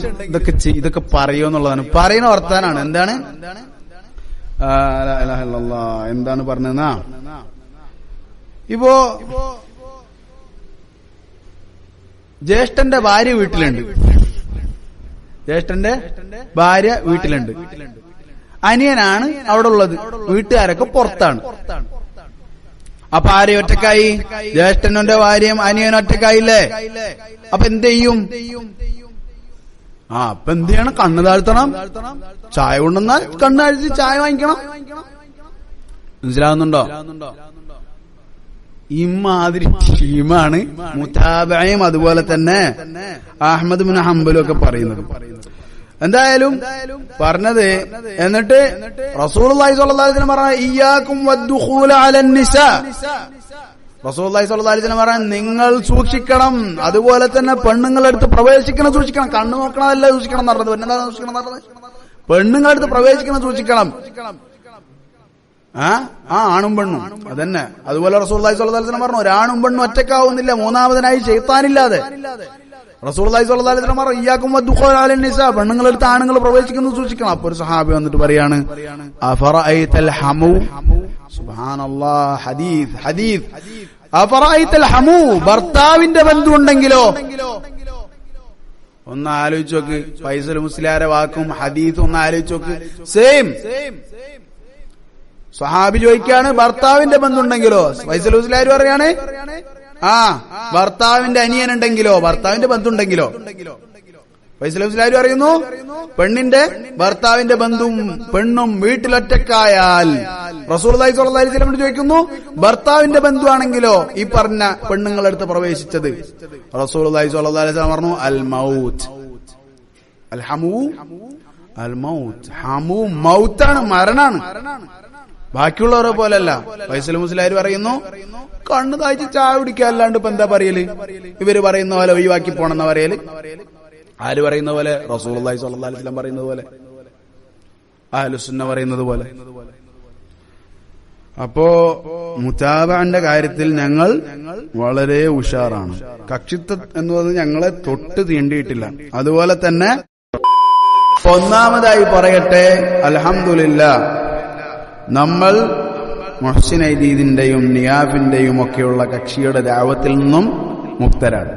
Speaker 1: ഇതൊക്കെ പറയുമെന്നുള്ളതാണ്. പറയുന്ന വർത്താനാണ്. എന്താണ് എന്താണ് പറഞ്ഞെന്നാ? ഇപ്പോ ജ്യേഷ്ഠന്റെ ഭാര്യ വീട്ടിലുണ്ട്. ജ്യേഷ്ഠന്റെ ഭാര്യ വീട്ടിലുണ്ട്. അനിയനാണ് അവിടെ ഉള്ളത്. വീട്ടുകാരൊക്കെ പുറത്താണ്. അപ്പൊ ആരെയും ഒറ്റക്കായി? ജ്യേഷ്ഠന്റെ ഭാര്യയും അനിയനും ഒറ്റക്കായില്ലേ? അപ്പൊ എന്ത് ചെയ്യും? അപ്പൊ എന്ത് ചെയ്യണം? കണ്ണ് താഴ്ത്തണം. ചായ കൊണ്ടുവന്നാൽ കണ്ണ് താഴ്ത്തി ചായ വാങ്ങിക്കണം. മനസ്സിലാവുന്നുണ്ടോ? ഇമാതിരി ടീമാണ് മുതാബയും അതുപോലെ തന്നെ അഹ്മദ് ബിൻ ഹംബലും ഒക്കെ പറയുന്നത്. എന്തായാലും പറഞ്ഞത്, എന്നിട്ട് റസൂലുള്ളാഹി സ്വല്ലല്ലാഹു അലൈഹി വസല്ലം പറഞ്ഞ ഇയ്യാകും വദ്ദുഖൂല അലൻ നിസാ. റസൂലുള്ളാഹി സ്വല്ലല്ലാഹു അലൈഹി വസല്ലം പറഞ്ഞ നിങ്ങൾ സൂക്ഷിക്കണം, അതുപോലെ തന്നെ പെണ്ണുങ്ങളെടുത്ത് പ്രവേശിക്കണം സൂക്ഷിക്കണം. കണ്ണു നോക്കണതല്ല സൂക്ഷിക്കണം എന്ന് പറഞ്ഞത്. എന്താ സൂക്ഷിക്കണം എന്ന് പറഞ്ഞത്? പെണ്ണുങ്ങളെടുത്ത് പ്രവേശിക്കണം സൂക്ഷിക്കണം. ആണും പെണ്ണും അതന്നെ. അതുപോലെ റസൂലുള്ളാഹി സ്വല്ലല്ലാഹു അലൈഹി വസല്ലം പറഞ്ഞു, ഒരാണും പെണ്ണും ഒറ്റക്കാവുന്നില്ല മൂന്നാമതിനായി ശൈത്താനില്ലാതെ. റസൂലുള്ളാഹി സ്വല്ലല്ലാഹു അലൈഹി വസല്ലം പറഞ്ഞു ഇയ്യാകും വദ്ദുഖൂല അലൻ നിസാ, പെണ്ണുങ്ങളെടുത്ത് ആണുങ്ങൾ പ്രവേശിക്കുന്നത് സൂക്ഷിക്കണം. അപ്പൊ ഒരു സഹാബി വന്നിട്ട് പറയാണ്, അഫറഅയ്തൽ ഹമു. സുബ്ഹാനല്ലാഹ്. ഹദീസ് അഫറഅയ്തൽ ഹമു, ഭർത്താവിന്റെ ബന്ധു ഉണ്ടെങ്കിലോ? ഒന്ന് ആലോചിച്ച് നോക്ക്. ഫൈസൽ മുസ്ലിയാരെ വാക്കും ഹദീസും ഒന്ന് ആലോചിച്ച് നോക്ക്. സെയിം. സഹാബി ചോദിക്കാണ് ഭർത്താവിന്റെ ബന്ധുണ്ടെങ്കിലോ? ഫൈസൽ മുസ്ലിയാർ പറയാണ് ഭർത്താവിന്റെ അനിയനുണ്ടെങ്കിലോ, ഭർത്താവിന്റെ ബന്ധുണ്ടെങ്കിലോ? ഫൈസൽ മുസ്ലിയാർ പറയുന്നു പെണ്ണിന്റെ ഭർത്താവിന്റെ ബന്ധുവും പെണ്ണും വീട്ടിലൊറ്റക്കായാൽ. റസൂലുള്ളാഹി സ്വല്ലല്ലാഹു അലൈഹി വസല്ലം ചോദിക്കുന്നു ഭർത്താവിന്റെ ബന്ധുവാണെങ്കിലോ ഈ പറഞ്ഞ പെണ്ണുങ്ങളെടുത്ത് പ്രവേശിച്ചത്? റസൂലുള്ളാഹി സ്വല്ലല്ലാഹു അലൈഹി വസല്ലം പറഞ്ഞു അൽ മൗത്ത്. അൽ ഹമു അൽ മൗത്ത്. ഹമു മൗത്താണ്, മരണാണ്. ബാക്കിയുള്ളവരെ പോലല്ല. ഫൈസൽ മുസ്ലിയാർ പറയുന്നു കണ്ണു താഴ്ച ചായ കുടിക്കുക, അല്ലാണ്ട് ഇപ്പൊ എന്താ പറയല്? ഇവര് പറയുന്ന പോലെ ഒഴിവാക്കി പോണെന്ന പറയല്. ആര് പറയുന്ന പോലെ? റസൂലുള്ളാഹി സ്വല്ലല്ലാഹു അലൈഹി വസല്ലം പറയുന്നത് പോലെ, അഹ്ലുസുന്ന പറയുന്നത് പോലെ. അപ്പോ മുതാബഅന്റെ കാര്യത്തിൽ ഞങ്ങൾ വളരെ ഉഷാറാണ്. കക്ഷിത്വം എന്നത് ഞങ്ങളെ തൊട്ട് തീണ്ടിയിട്ടില്ല. അതുപോലെ തന്നെ ഒന്നാമതായി പറയട്ടെ, അൽഹംദുലില്ലാഹ് നമ്മൾ മുഹ്സിൻ ഐദീദിന്റെയും നിയാഫിന്റെയും ഒക്കെയുള്ള കക്ഷിയുടെ ദഅവത്തിൽ നിന്നും മുക്തരാണ്.